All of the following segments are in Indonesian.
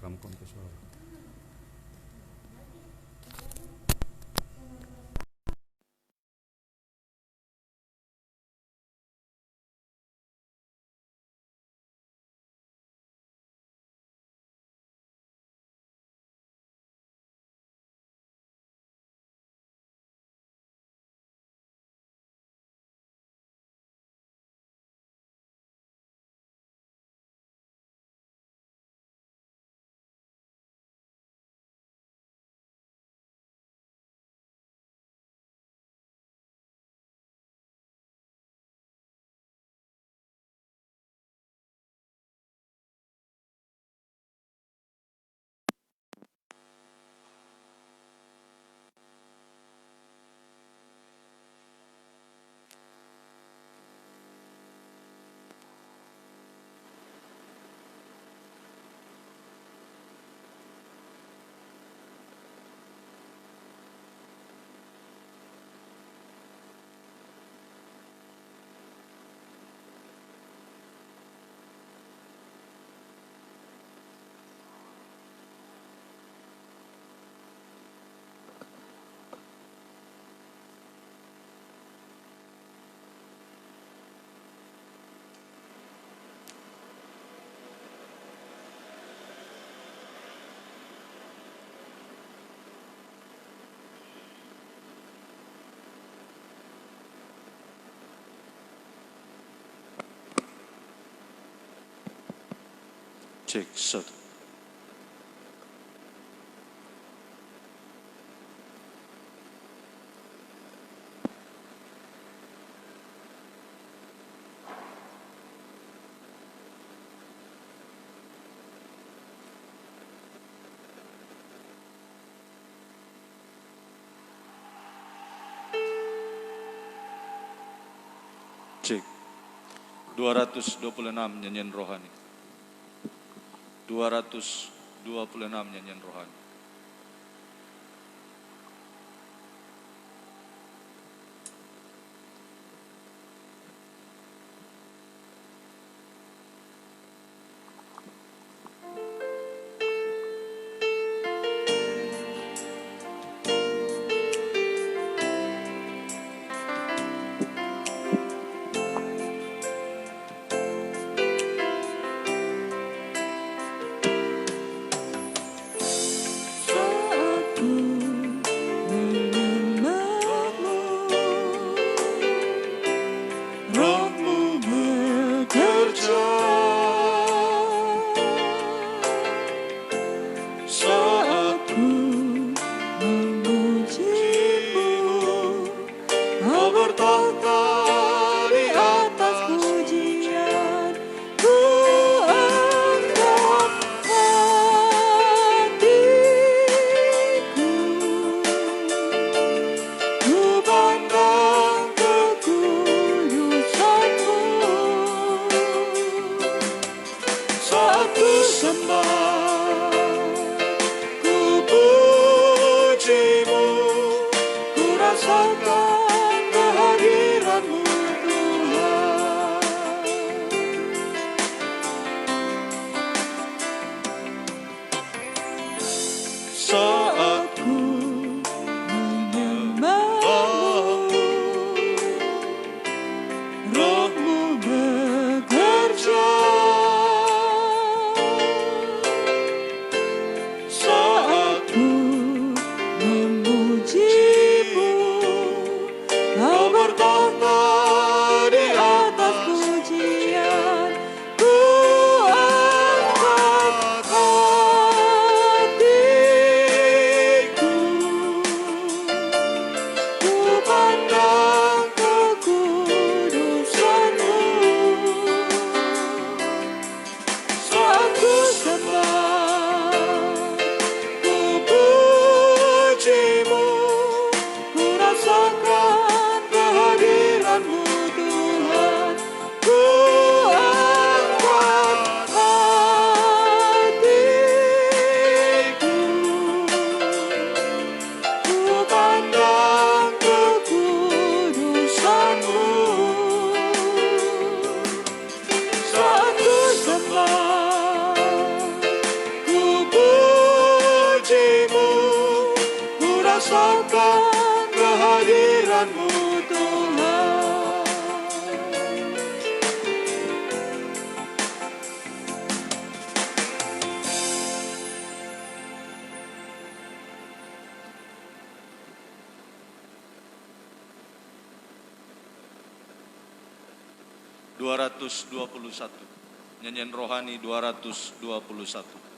kampung ke sorga. Cek satu. Cek 226 nyanyian rohani. 226 nyanyian rohani. rasakan kehadiran-Mu Tuhan. (221) Nyanyian rohani 221.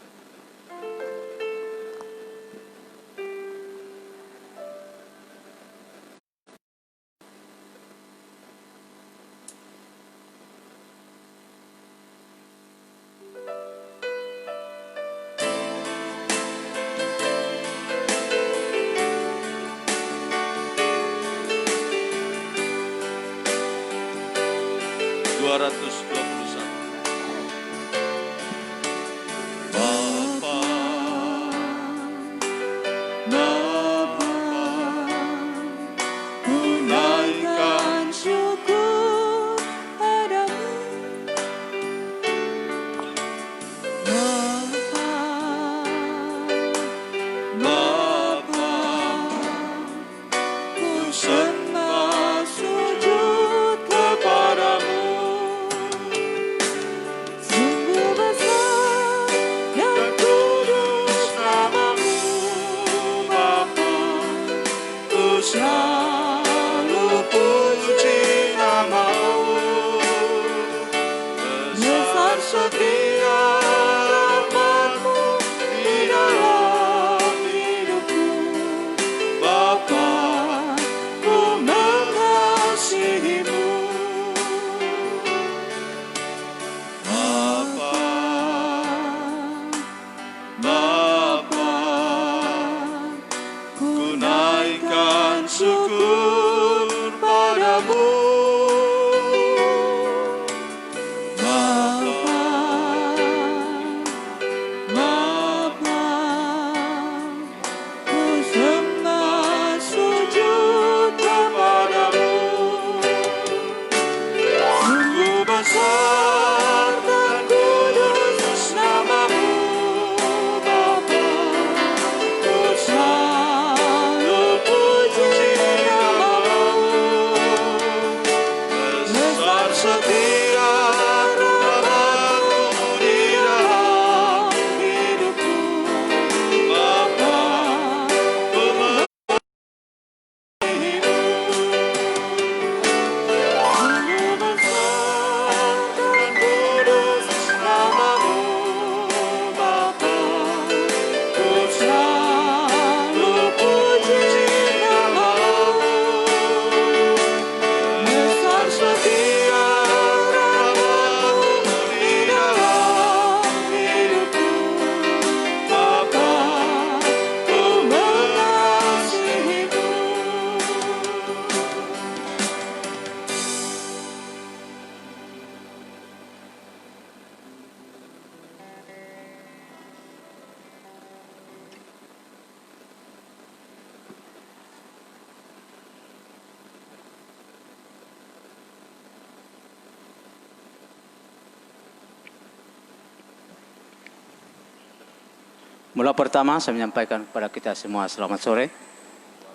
Mula pertama saya menyampaikan kepada kita semua selamat sore.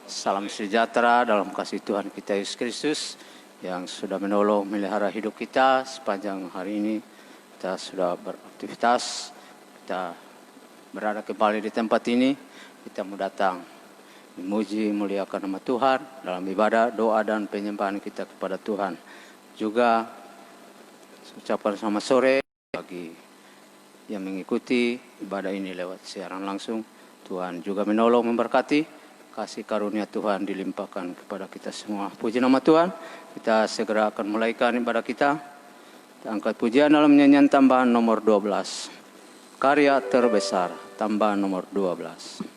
Salam sejahtera dalam kasih Tuhan kita Yesus Kristus yang sudah menolong melihara hidup kita sepanjang hari ini. Kita sudah beraktivitas, kita berada kembali di tempat ini. Kita mau datang memuji muliakan nama Tuhan dalam ibadah, doa dan penyembahan kita kepada Tuhan. Juga ucapan selamat sore bagi yang mengikuti ibadah ini lewat siaran langsung. Tuhan juga menolong, memberkati, kasih karunia Tuhan dilimpahkan kepada kita semua. Puji nama Tuhan. Kita segera akan mulaikan ibadah kita. Kita angkat pujian dalam nyanyian tambahan nomor 12. Karya terbesar, tambahan nomor 12.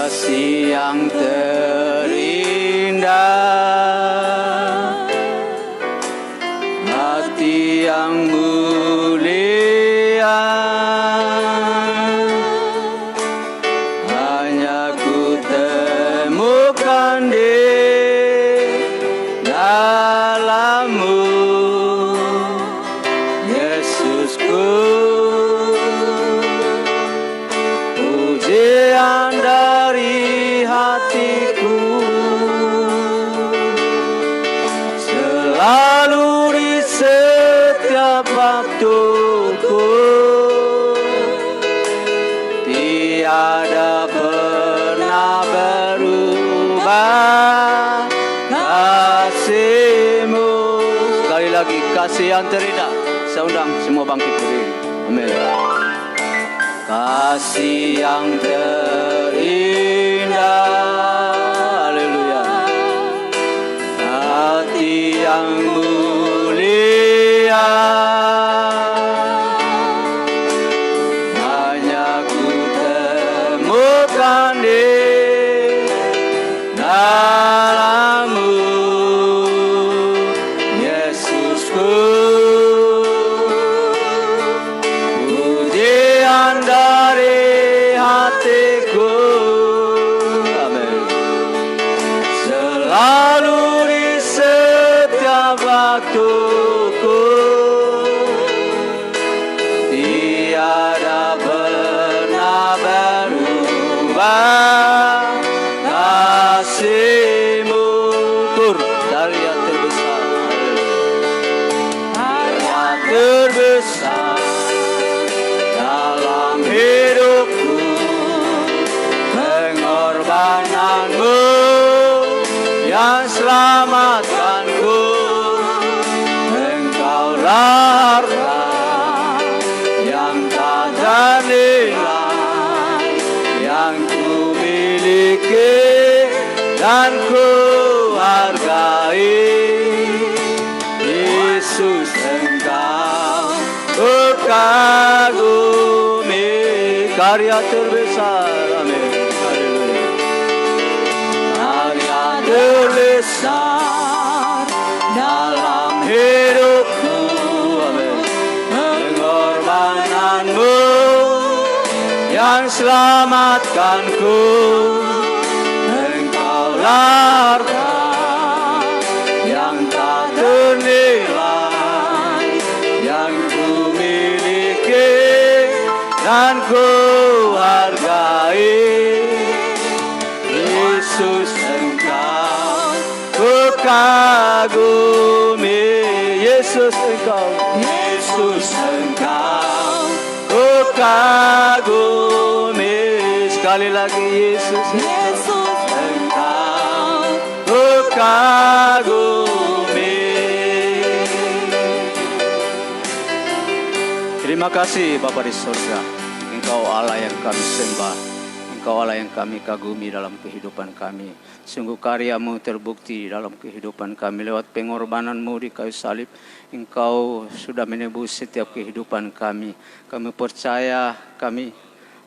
Kasih yang terindah, hati yang mulia, hanya tiada pernah berubah kasih-Mu. Sekali lagi, kasih yang terindah. Saya undang semua bangkit berdiri. Amin. Kasih yang terindah, haleluya. Hati yang mulia, hanya ku temukan di dalam-Mu, Yesusku. Pujian dari hatiku, amin, selalu di setiap waktuku, tiada pernah berubah kasih-Mu. Tur dari yang terbesar, yang terbesar dalam hidupku, pengorbanan-Mu yang selamatkanku. Engkaulah harta yang tak ternilai, yang ku miliki dan ku hargai. Yesus, Engkau ku kagumi, karya terbesar, amin, haleluya. Karya terbesar dalam hidupku, amin, pengorbanan-Mu yang selamatkanku. Engkaulah harta yang tak ternilai, yang ku miliki dan ku hargai. Yesus, Engkau ku kagumi. Yesus, Engkau, Yesus, Engkau ku kagumi. Sekali lagi, Yesus, Engkau ku kagumi. Terima kasih Bapa di surga. Engkau Allah yang kami sembah, Engkau Allah yang kami kagumi dalam kehidupan kami. Sungguh karya-Mu terbukti dalam kehidupan kami lewat pengorbanan-Mu di kayu salib. Engkau sudah menebus setiap kehidupan kami. Kami percaya kami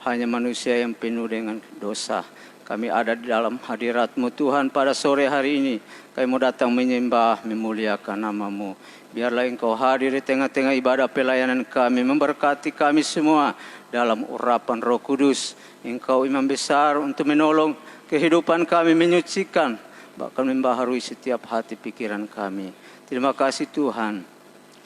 hanya manusia yang penuh dengan dosa. Kami ada di dalam hadirat-Mu Tuhan pada sore hari ini. Kami mau datang menyembah, memuliakan nama-Mu. Biarlah Engkau hadir di tengah-tengah ibadah pelayanan kami, memberkati kami semua dalam urapan Roh Kudus. Engkau imam besar untuk menolong kehidupan kami, menyucikan, bahkan membaharui setiap hati pikiran kami. Terima kasih Tuhan.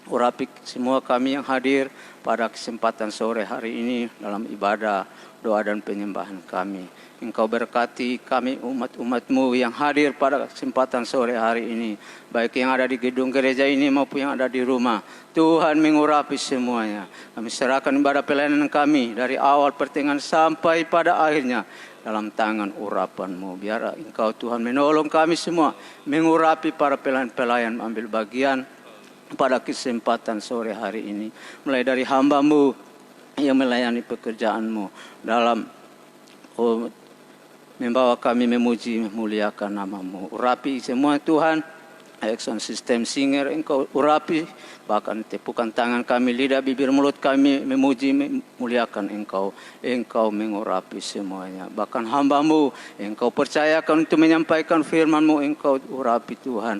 Urapi semua kami yang hadir pada kesempatan sore hari ini dalam ibadah, doa dan penyembahan kami. Engkau berkati kami umat-umat-Mu yang hadir pada kesempatan sore hari ini, baik yang ada di gedung gereja ini maupun yang ada di rumah. Tuhan mengurapi semuanya. Kami serahkan ibadah pelayanan kami dari awal pertengahan sampai pada akhirnya dalam tangan urapan-Mu. Biar Engkau Tuhan menolong kami semua, mengurapi para pelayan-pelayan ambil bagian pada kesempatan sore hari ini. Mulai dari hamba-Mu yang melayani pekerjaan-Mu dalam membawa kami memuji, memuliakan nama-Mu. Urapi semua Tuhan, Action System Singer, Engkau urapi, bahkan tepukan tangan kami, lidah, bibir, mulut kami memuji, memuliakan Engkau. Engkau mengurapi semuanya. Bahkan hamba-Mu, Engkau percayakan untuk menyampaikan firman-Mu, Engkau urapi Tuhan.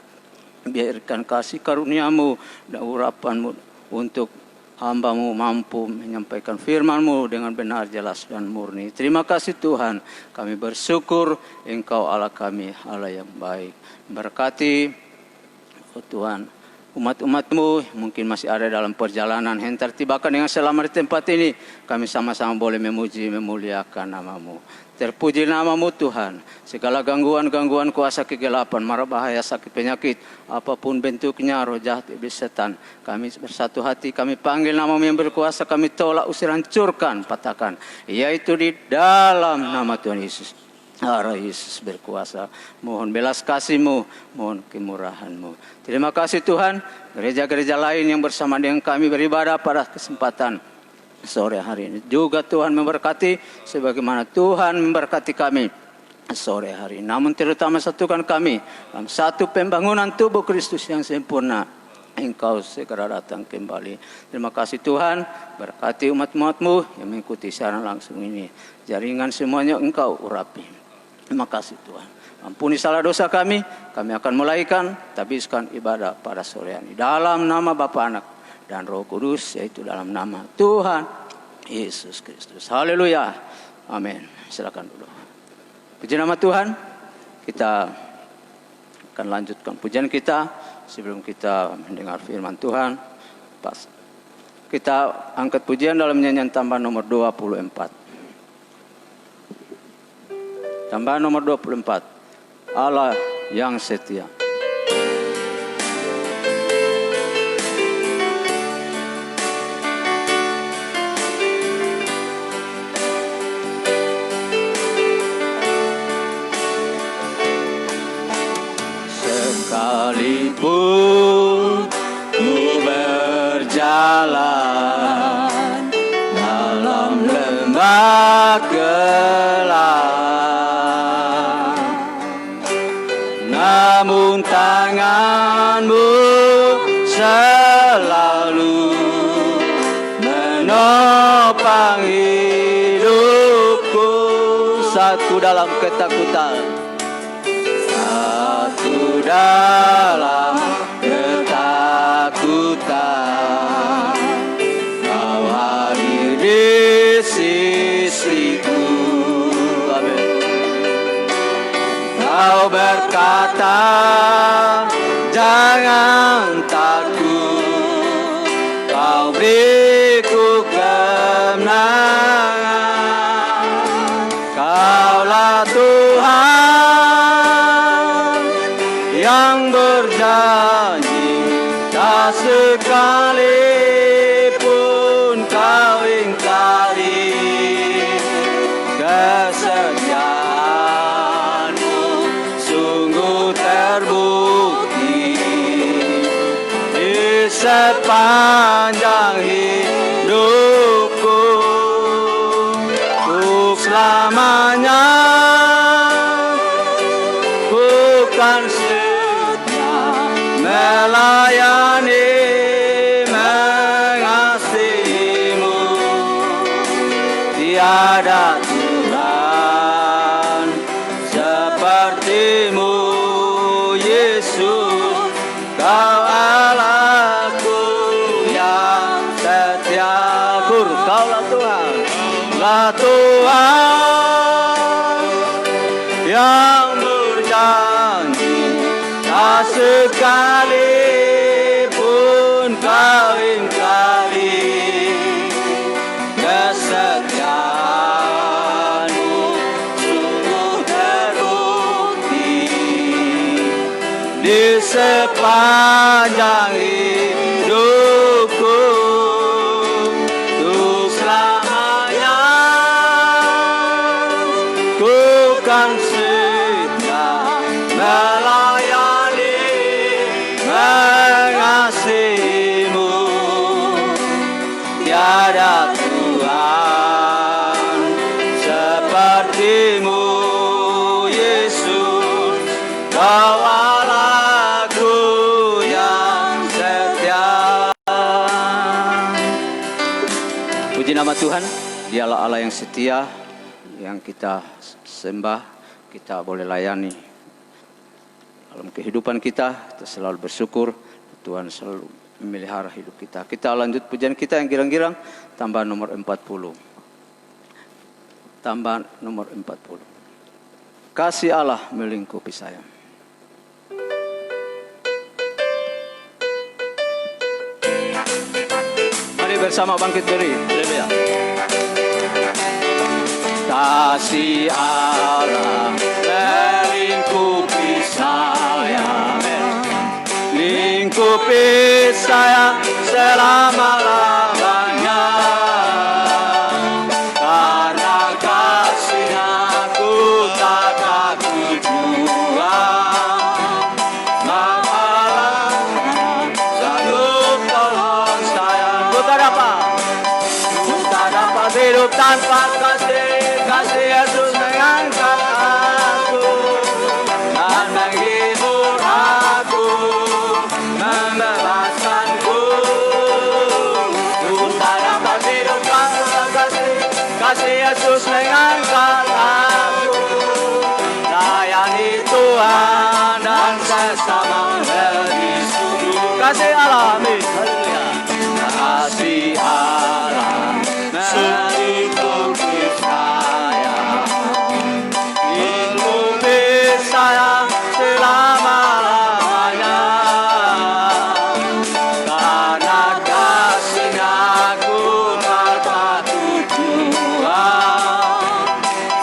Biarkan kasih karunia-Mu dan urapan-Mu untuk hamba-Mu mampu menyampaikan firman-Mu dengan benar, jelas dan murni. Terima kasih Tuhan. Kami bersyukur Engkau Allah kami, Allah yang baik. Berkati oh Tuhan umat-umat-Mu mungkin masih ada dalam perjalanan hentar tibakan dengan selamat di tempat ini. Kami sama-sama boleh memuji, memuliakan nama-Mu. Terpuji nama-Mu Tuhan. Segala gangguan-gangguan kuasa kegelapan, mara bahaya, sakit penyakit, apapun bentuknya, roh jahat, iblis setan, kami bersatu hati, kami panggil nama-Mu yang berkuasa, kami tolak, usir, hancurkan, patahkan, yaitu di dalam nama Tuhan Yesus. Arah Yesus berkuasa. Mohon belas kasih-Mu, mohon kemurahan-Mu. Terima kasih Tuhan. Gereja-gereja lain yang bersama dengan kami beribadah pada kesempatan sore hari ini juga Tuhan memberkati sebagaimana Tuhan memberkati kami sore hari. Namun terutama satukan kami dalam satu pembangunan tubuh Kristus yang sempurna. Engkau segera datang kembali. Terima kasih Tuhan, berkati umat-umat-Mu yang mengikuti siaran langsung ini. Jaringan semuanya Engkau urapi. Terima kasih Tuhan. Ampuni salah dosa kami akan mulaikan, tabiskan ibadah pada sore hari. Dalam nama Bapa, Anak, dan Roh Kudus, yaitu dalam nama Tuhan Yesus Kristus. Haleluya. Amin. Silakan dulu. Puji nama Tuhan. Kita akan lanjutkan pujian kita sebelum kita mendengar firman Tuhan. Pas kita angkat pujian dalam nyanyian tambahan nomor 24. Tambahan nomor 24. Allah yang setia. Sekalipun ku berjalan dalam lembah gelap, namun tangan-Mu selalu menopang hidupku. Satu dalam ketakutan, satu dalam ketakutan, Kau hadir di sisiku. Amin. Kau berkata, jangan takut, Kau beriku kemenangan. Kaulah Tuhan yang berjanji, tak sekalipun Kau ingkari kesetiaan-Mu. Sungguh terbukti di sepanjang hidupku, untuk selamanya bukan setia melayani, mengasihi-Mu. Tiada Tuhan seperti-Mu, Yesus. Kau Allahku yang setia. Kaulah Tuhan, Kaulah Tuhan yang berjanji, tak sekalipun Kau ingkari kesetiaan-Mu. Sungguh terbukti di sepanjang hidupku, untuk selamanya ku kan setia melayani, mengasihi-Mu. Tiada Tuhan seperti-Mu, Yesus. Kau Allahku yang setia. Puji nama Tuhan, Dialah Allah yang setia, yang kita sembah, kita boleh layani. Dalam kehidupan kita selalu bersyukur, Tuhan selalu memelihara hidup kita. Kita lanjut pujian kita yang girang-girang, tambahan nomor 40. Tambahan nomor 40. Kasih Allah melingkupi saya. kembali bersama bangkit beri. Haleluya. Kasih Allah melingkupi saya, lingkupi saya selama-lamanya. Karena kasih-Nya aku tak takut jua. Mahalah sanggup tolong saya. Ku tak dapat hidup tanpa kasih Yesus mengangkat aku dan menghibur aku, membebaskanku. Ku tak dapat hidup tanpa kasih Yesus mengangkat aku. Layani Tuhan dan sesama lebih sungguh. Kasih Allah, amin. Haleluya. Kasih Allah melingkupi saya, lingkupi saya selama-lamanya. Karena kasih-Nya aku tak takut jua.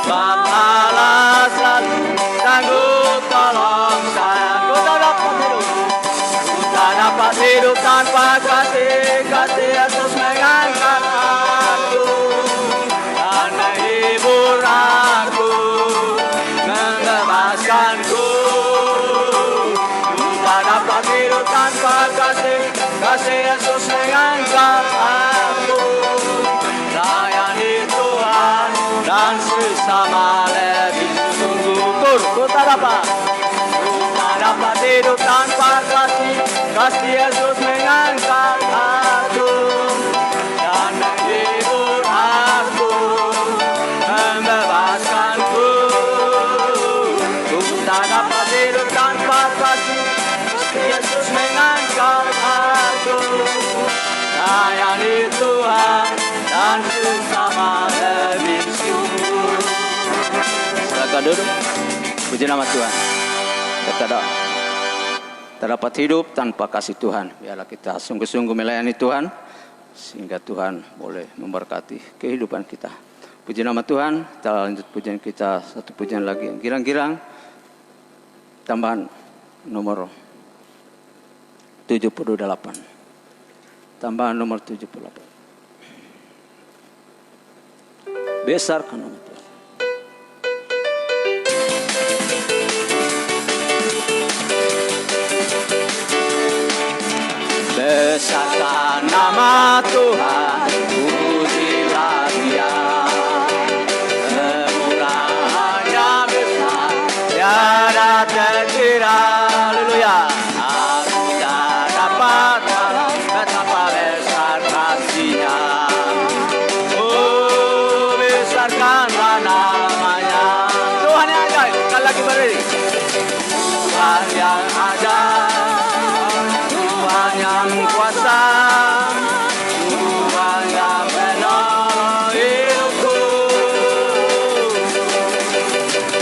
Sebab Allah selalu sanggup tolong saya. Ku tak dapat hidup tanpa kasih Yesus mengangkat aku dan menghibur aku, membebaskanku. Ku tak dapat hidup tanpa kasih Yesus mengangkat aku. Layani Tuhan dan sesama lebih sungguh. Ku tak dapat hidup tanpa kasih Yesus mengangkat aku dan menghibur aku, membebaskanku. Ku tak dapat hidup tanpa kasih Yesus mengangkat aku. Layani Tuhan dan sesama lebih sungguh. Silakan duduk. Puji nama Tuhan. Kita terdapat hidup tanpa kasih Tuhan. Biarlah kita sungguh-sungguh melayani Tuhan sehingga Tuhan boleh memberkati kehidupan kita. Puji nama Tuhan. Kita lanjut pujian kita, satu pujian lagi yang girang-girang. Tambahan nomor 78. Tambahan nomor 78. Besarkan nama Tuhan. Besarkan nama Tuhan, pujilah Dia. Kemurahan-Nya besar, tiada terkira. Haleluya. Aku tak dapat betapa besar kasih-Nya. Oh, besarkanlah namanya. Tuhan yang ajaib. Sekali lagi berdiri. Tuhan yang ajaib. Yang kuasa, Tuhan yang menolong hidupku.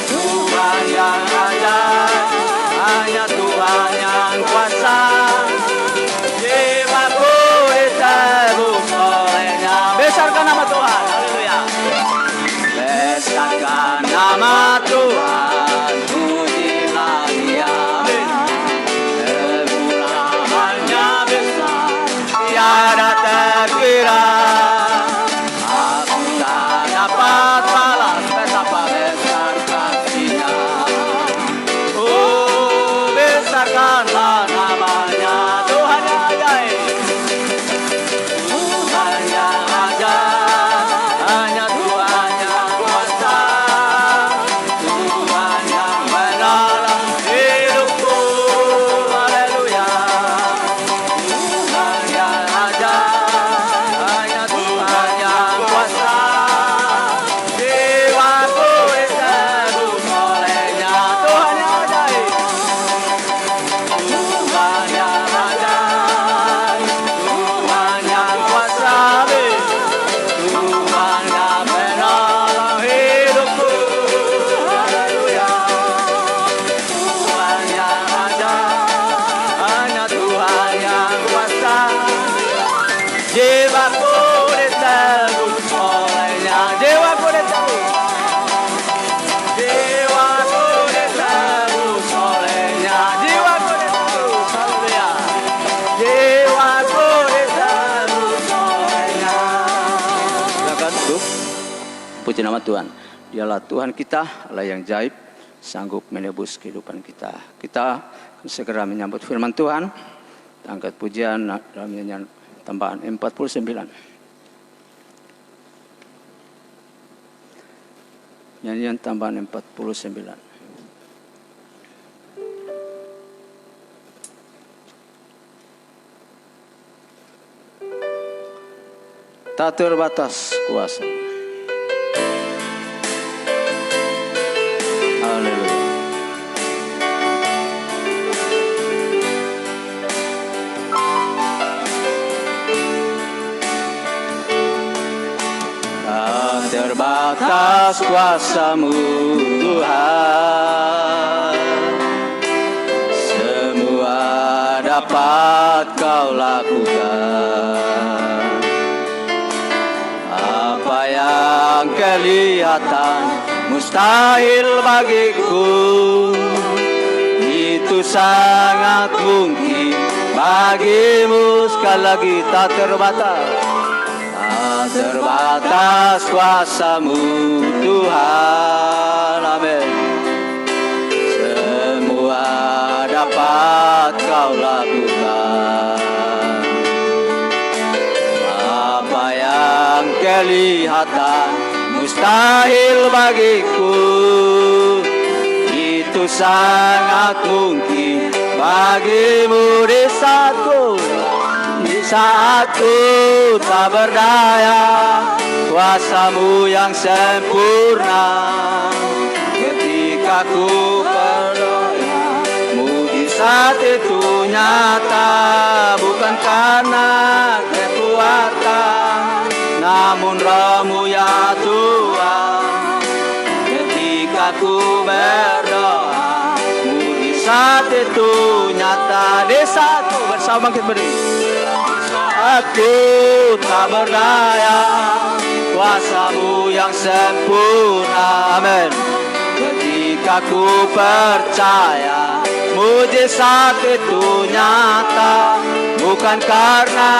Tuhan yang ajaib, hanya Tuhan yang kuasa. Jiwaku ditebus oleh-Nya. Besarkan nama Tuhan, haleluya. pujian untuk puji nama Tuhan. Dialah Tuhan kita, Allah yang jaib, sanggup menebus kehidupan kita. Kita segera menyambut firman Tuhan. Angkat pujian dalam nyanyian tambahan 49. Nyanyian tambahan 49. Tak terbatas kuasa. Haleluya. Tak terbatas kuasa-Mu Tuhan, semua dapat Kau lakukan. Apa yang kelihatan mustahil bagiku, itu sangat mungkin bagimu. Sekali lagi, tak terbatas. Tak terbatas kuasa-Mu Tuhan, amin. Semua dapat Kau lakukan. Apa yang kelihatan mustahil bagiku, itu sangat mungkin bagimu. Di saatku tak berdaya, kuasa-Mu yang sempurna. Ketika ku berdoa, mujizat itu nyata, bukan karena kekuatan, namun Roh-Mu ya Tuhan. Ketika ku berdoa, mujizat itu nyata. Di saatku bersama bangkit berdiri. Aku tak berdaya, kuasa-Mu yang sempurna, amin. Ketika ku percaya, mujizat itu nyata, bukan karena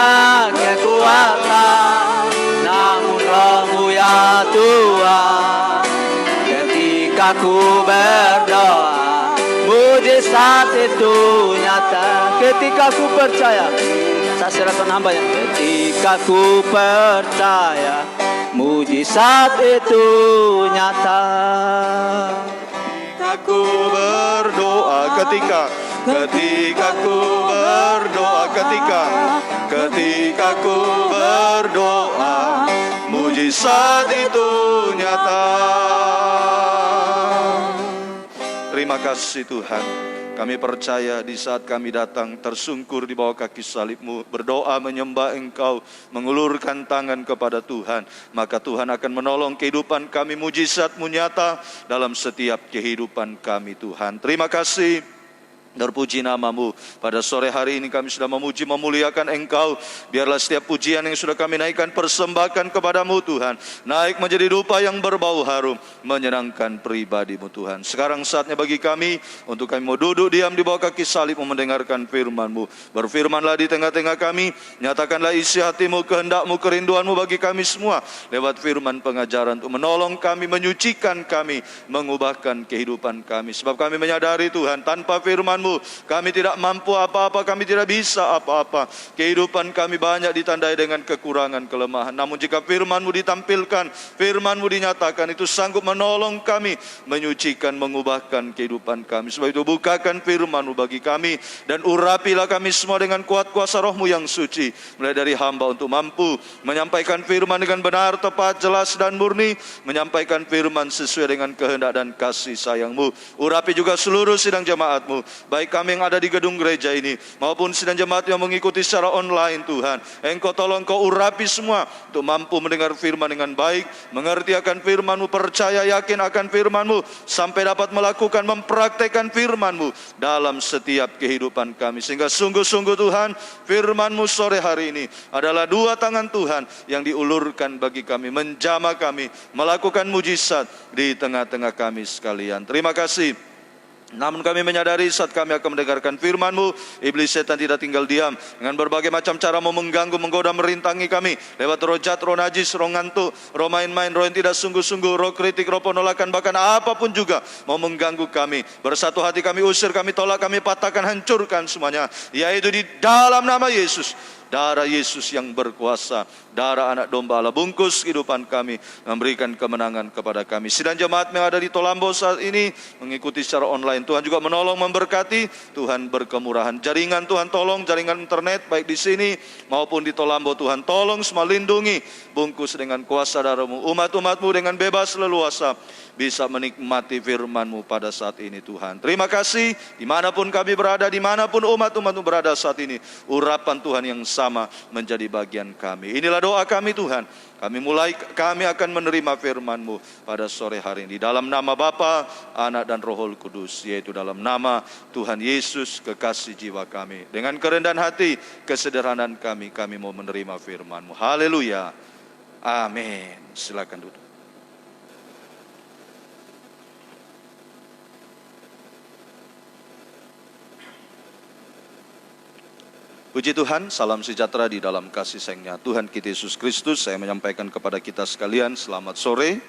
kekuatan, namun Roh-Mu ya Tuhan. Ketika ku berdoa, mujizat itu nyata. Ketika ku percaya, saya serahkan hamba yang. Ketika ku percaya, mujizat itu nyata. Aku berdoa ketika ku berdoa, ketika ku berdoa, mujizat itu nyata. Terima kasih Tuhan. Kami percaya di saat kami datang tersungkur di bawah kaki salib-Mu, berdoa menyembah Engkau, mengulurkan tangan kepada Tuhan, maka Tuhan akan menolong kehidupan kami, mujizat-Mu nyata dalam setiap kehidupan kami Tuhan. Terima kasih. Terpuji nama-Mu. Pada sore hari ini kami sudah memuji, memuliakan Engkau. Biarlah setiap pujian yang sudah kami naikkan, persembahkan kepada-Mu Tuhan, naik menjadi dupa yang berbau harum, menyenangkan pribadi-Mu Tuhan. Sekarang saatnya bagi kami untuk kami mau duduk diam di bawah kaki salib, mendengarkan firman-Mu. Berfirmanlah di tengah-tengah kami, nyatakanlah isi hati-Mu, kehendak-Mu, kerinduan-Mu bagi kami semua, lewat firman pengajaran untuk menolong kami, menyucikan kami, mengubahkan kehidupan kami. Sebab kami menyadari Tuhan, tanpa firman-Mu kami tidak mampu apa-apa, kami tidak bisa apa-apa. Kehidupan kami banyak ditandai dengan kekurangan, kelemahan. Namun jika firman-Mu ditampilkan, firman-Mu dinyatakan, itu sanggup menolong kami, menyucikan, mengubahkan kehidupan kami. Sebab itu bukakan firman-Mu bagi kami, dan urapilah kami semua dengan kuat kuasa Roh-Mu yang suci. Mulai dari hamba untuk mampu menyampaikan firman dengan benar, tepat, jelas dan murni, menyampaikan firman sesuai dengan kehendak dan kasih sayang-Mu. Urapi juga seluruh sidang jemaat-Mu, baik kami yang ada di gedung gereja ini maupun sidang jemaat yang mengikuti secara online Tuhan. Engkau tolong, Kau urapi semua untuk mampu mendengar firman dengan baik, mengerti akan firman-Mu, percaya yakin akan firman-Mu, sampai dapat melakukan, mempraktekkan firman-Mu dalam setiap kehidupan kami. Sehingga sungguh-sungguh Tuhan, firman-Mu sore hari ini adalah dua tangan Tuhan yang diulurkan bagi kami, menjamah kami, melakukan mujizat di tengah-tengah kami sekalian. Terima kasih. Namun kami menyadari saat kami akan mendengarkan firman-Mu, iblis setan tidak tinggal diam. Dengan berbagai macam cara mau mengganggu, menggoda, merintangi kami. Lewat roh jahat, roh najis, roh ngantuk, roh main-main, roh yang tidak sungguh-sungguh, roh kritik, roh penolakan, bahkan apapun juga mau mengganggu kami. Bersatu hati kami usir, kami tolak, kami patahkan, hancurkan semuanya. Yaitu di dalam nama Yesus. Darah Yesus yang berkuasa, darah anak domba Allah bungkus kehidupan kami, memberikan kemenangan kepada kami. Sidang jemaat yang ada di Tolambo saat ini mengikuti secara online, Tuhan juga menolong, memberkati, Tuhan berkemurahan. Jaringan Tuhan tolong, jaringan internet baik di sini maupun di Tolambo, Tuhan tolong semua, lindungi, bungkus dengan kuasa darah-Mu. Umat-umat-Mu dengan bebas leluasa bisa menikmati firman-Mu pada saat ini, Tuhan. Terima kasih, dimanapun kami berada, dimanapun umat-umat-Mu berada saat ini, urapan Tuhan yang sama menjadi bagian kami. Inilah doa kami, Tuhan. Kami akan menerima firman-Mu pada sore hari ini. Dalam nama Bapa, Anak dan Roh Kudus, yaitu dalam nama Tuhan Yesus, kekasih jiwa kami. Dengan kerendahan hati, kesederhanaan kami mau menerima firman-Mu. Haleluya. Amin. Silakan duduk. Puji Tuhan, salam sejahtera di dalam kasih sayang-Nya Tuhan kita Yesus Kristus. Saya menyampaikan kepada kita sekalian, selamat sore.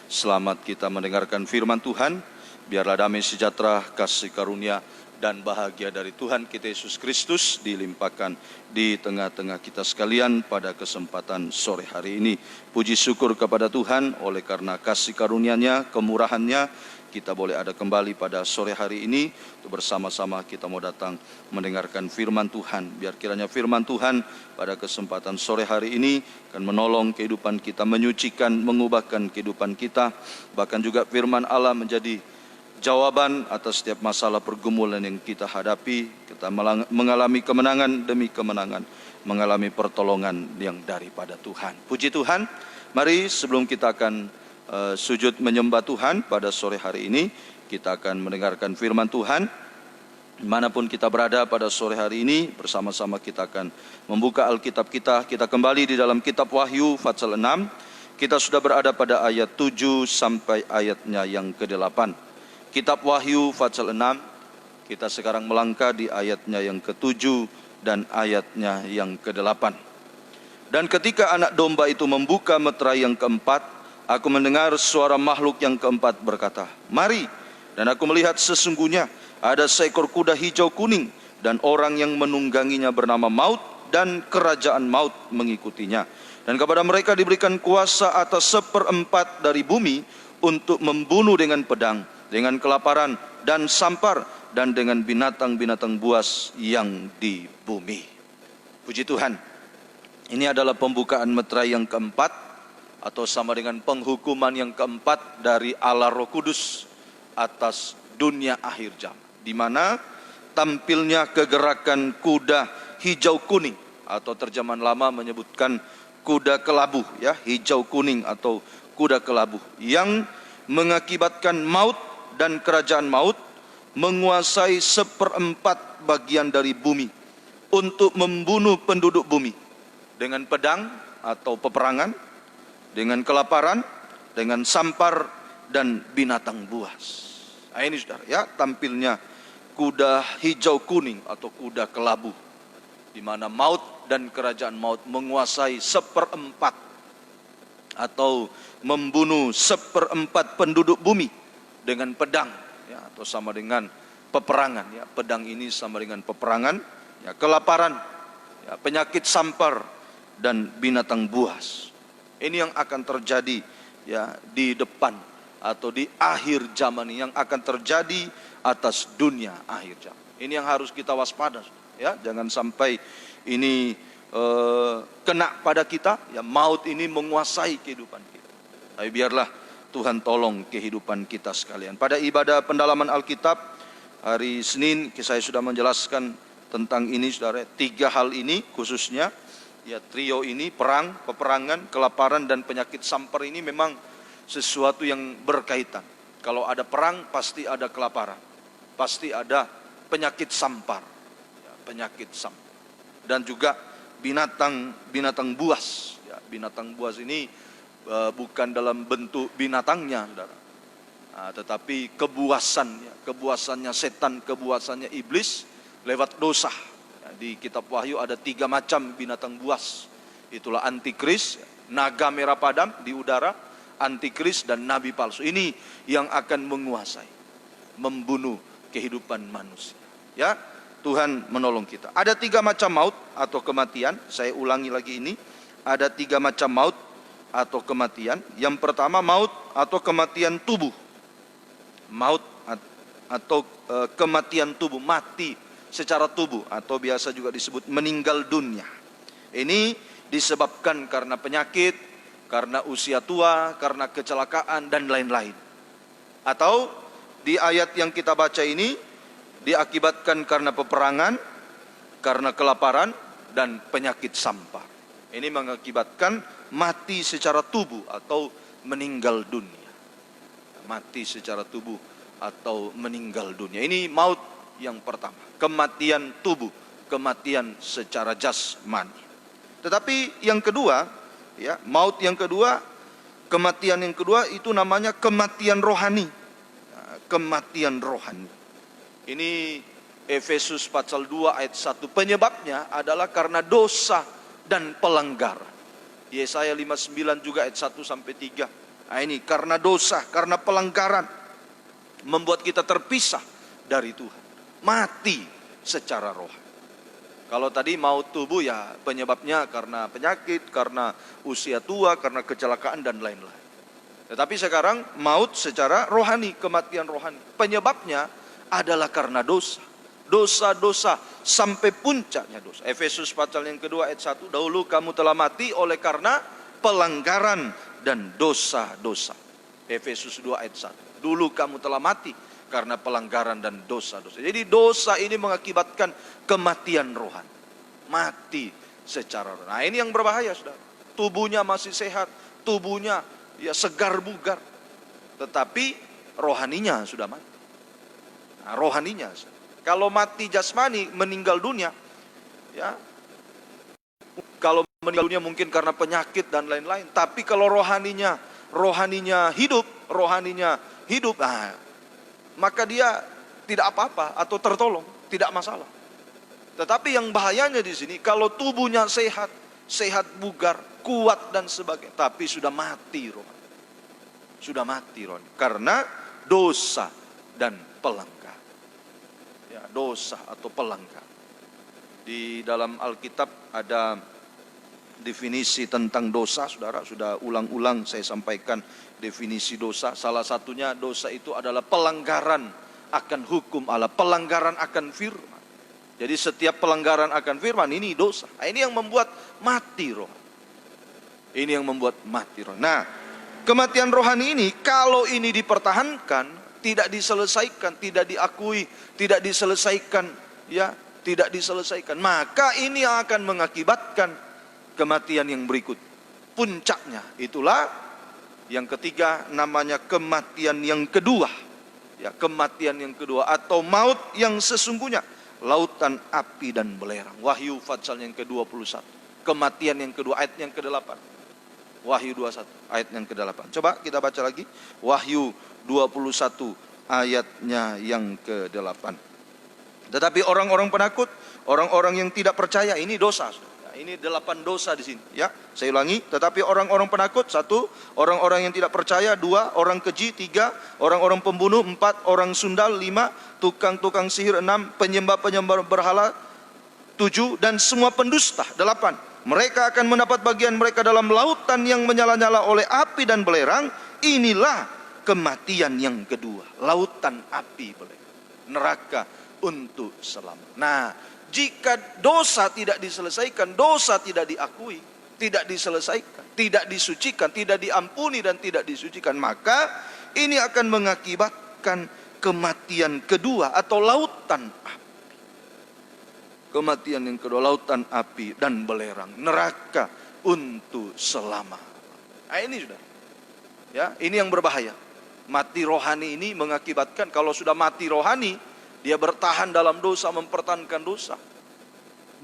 Selamat kita mendengarkan firman Tuhan. Biarlah damai sejahtera, kasih karunia, dan bahagia dari Tuhan kita Yesus Kristus dilimpahkan di tengah-tengah kita sekalian pada kesempatan sore hari ini. Puji syukur kepada Tuhan, oleh karena kasih karunia-Nya, kemurahan-Nya, kita boleh ada kembali pada sore hari ini untuk bersama-sama kita mau datang mendengarkan firman Tuhan. Biar kiranya firman Tuhan pada kesempatan sore hari ini akan menolong kehidupan kita, menyucikan, mengubahkan kehidupan kita. Bahkan juga firman Allah menjadi jawaban atas setiap masalah pergumulan yang kita hadapi. Kita mengalami kemenangan demi kemenangan, mengalami pertolongan yang daripada Tuhan. Puji Tuhan. Mari sebelum kita akan sujud menyembah Tuhan pada sore hari ini, kita akan mendengarkan firman Tuhan. Dimanapun kita berada pada sore hari ini, bersama-sama kita akan membuka Alkitab kita. Kita kembali di dalam kitab Wahyu pasal 6. Kita sudah berada pada ayat 7 sampai ayatnya yang ke-8. Kitab Wahyu pasal 6, kita sekarang melangkah di ayatnya yang ke-7 dan ayatnya yang ke-8. Dan ketika anak domba itu membuka meterai yang keempat, aku mendengar suara makhluk yang keempat berkata, "Mari." Dan aku melihat sesungguhnya ada seekor kuda hijau kuning, dan orang yang menungganginya bernama Maut, dan kerajaan maut mengikutinya. Dan kepada mereka diberikan kuasa atas 1/4 dari bumi untuk membunuh dengan pedang, dengan kelaparan dan sampar, dan dengan binatang-binatang buas yang di bumi. Puji Tuhan. Ini adalah pembukaan meterai yang keempat, atau sama dengan penghukuman yang keempat dari Allah Roh Kudus atas dunia akhir zaman, di mana tampilnya kegerakan kuda hijau kuning, atau terjemahan lama menyebutkan kuda kelabu, ya, hijau kuning atau kuda kelabu, yang mengakibatkan maut dan kerajaan maut menguasai 1/4 bagian dari bumi untuk membunuh penduduk bumi dengan pedang atau peperangan, dengan kelaparan, dengan sampar, dan binatang buas. Nah ini saudara, ya, tampilnya kuda hijau kuning atau kuda kelabu, di mana maut dan kerajaan maut menguasai 1/4 atau membunuh 1/4 penduduk bumi dengan pedang, ya, atau sama dengan peperangan. Ya, pedang ini sama dengan peperangan, ya, kelaparan, ya, penyakit sampar, dan binatang buas. Ini yang akan terjadi, ya, di depan atau di akhir zaman ini, yang akan terjadi atas dunia akhir zaman. Ini yang harus kita waspada, ya, jangan sampai ini kena pada kita, ya, maut ini menguasai kehidupan kita. Tapi biarlah Tuhan tolong kehidupan kita sekalian. Pada ibadah pendalaman Alkitab hari Senin, saya sudah menjelaskan tentang ini, saudara. 3 hal ini khususnya, ya, trio ini, perang, peperangan, kelaparan, dan penyakit sampar ini memang sesuatu yang berkaitan. Kalau ada perang, pasti ada kelaparan, pasti ada penyakit sampar, ya, penyakit sampar, dan juga binatang buas. Ya, binatang buas ini bukan dalam bentuk binatangnya, saudara. Tetapi kebuasannya setan, kebuasannya iblis lewat dosa. Di kitab Wahyu ada 3 macam binatang buas. Itulah antikris, naga merah padam di udara, antikris dan nabi palsu. Ini yang akan menguasai, membunuh kehidupan manusia. Ya, Tuhan menolong kita. Ada 3 macam maut atau kematian. Saya ulangi lagi ini. Ada 3 macam maut atau kematian. Yang pertama maut atau kematian tubuh. Maut atau kematian tubuh, mati secara tubuh atau biasa juga disebut meninggal dunia. Ini disebabkan karena penyakit, karena usia tua, karena kecelakaan dan lain-lain. Atau di ayat yang kita baca ini diakibatkan karena peperangan, karena kelaparan dan penyakit sampar. Ini mengakibatkan mati secara tubuh atau meninggal dunia. Mati secara tubuh atau meninggal dunia. Ini maut yang pertama, kematian tubuh, kematian secara jasmani. Tetapi yang kedua, ya, maut yang kedua, kematian yang kedua itu namanya kematian rohani. Kematian rohani. Ini Efesus pasal 2 ayat 1. Penyebabnya adalah karena dosa dan pelanggaran. Yesaya 59 juga ayat 1 sampai 3. Nah, ini karena dosa, karena pelanggaran membuat kita terpisah dari Tuhan. Mati secara rohani. Kalau tadi maut tubuh ya penyebabnya karena penyakit, karena usia tua, karena kecelakaan dan lain-lain. Tetapi sekarang maut secara rohani, kematian rohani. Penyebabnya adalah karena dosa. Dosa-dosa sampai puncaknya dosa. Efesus pasal yang kedua ayat 1. Dahulu kamu telah mati oleh karena pelanggaran dan dosa-dosa. Efesus 2 ayat 1. Dulu kamu telah mati karena pelanggaran dan dosa-dosa. Jadi dosa ini mengakibatkan kematian rohani. Mati secara rohani. Nah, ini yang berbahaya, Saudara. Tubuhnya masih sehat, tubuhnya ya segar bugar, tetapi rohaninya sudah mati. Nah, rohaninya. Kalau mati jasmani, meninggal dunia, ya. Kalau meninggal dunia mungkin karena penyakit dan lain-lain. Tapi kalau rohaninya hidup, nah, maka dia tidak apa-apa atau tertolong, tidak masalah. Tetapi yang bahayanya di sini, kalau tubuhnya sehat bugar, kuat dan sebagainya, tapi sudah mati rohani. Sudah mati rohani karena dosa dan pelanggaran. Ya, dosa atau pelanggaran. Di dalam Alkitab ada definisi tentang dosa, Saudara. Sudah ulang-ulang saya sampaikan definisi dosa. Salah satunya dosa itu adalah pelanggaran akan hukum Allah, pelanggaran akan firman. Jadi setiap pelanggaran akan firman ini dosa. Nah, ini yang membuat mati rohani. Ini yang membuat mati rohani. Nah, kematian rohani ini kalau ini dipertahankan, tidak diselesaikan, tidak diakui, tidak diselesaikan, ya, tidak diselesaikan, maka ini akan mengakibatkan kematian yang berikut. Puncaknya itulah yang ketiga, namanya kematian yang kedua. Ya, kematian yang kedua atau maut yang sesungguhnya, lautan api dan belerang. Wahyu pasal yang ke-21. Kematian yang kedua ayat yang ke-8. Wahyu 21 ayat yang ke-8. Coba kita baca lagi. Wahyu 21 ayatnya yang ke-8. Tetapi orang-orang penakut, orang-orang yang tidak percaya, ini dosa. Ini 8 dosa di sini, ya. Saya ulangi, tetapi orang-orang penakut 1, orang-orang yang tidak percaya 2, orang keji 3, orang-orang pembunuh 4, orang sundal 5, tukang-tukang sihir 6, penyembah-penyembah berhala 7, dan semua pendusta 8. Mereka akan mendapat bagian mereka dalam lautan yang menyala-nyala oleh api dan belerang. Inilah kematian yang kedua, lautan api belerang, neraka untuk selamanya. Nah, jika dosa tidak diselesaikan, dosa tidak diakui, tidak diselesaikan, tidak disucikan, tidak diampuni dan tidak disucikan, maka ini akan mengakibatkan kematian kedua atau lautan api. Kematian yang kedua, lautan api dan belerang, neraka untuk selama. Nah, ini sudah, ya, ini yang berbahaya. Mati rohani ini mengakibatkan, kalau sudah mati rohani, dia bertahan dalam dosa, mempertahankan dosa.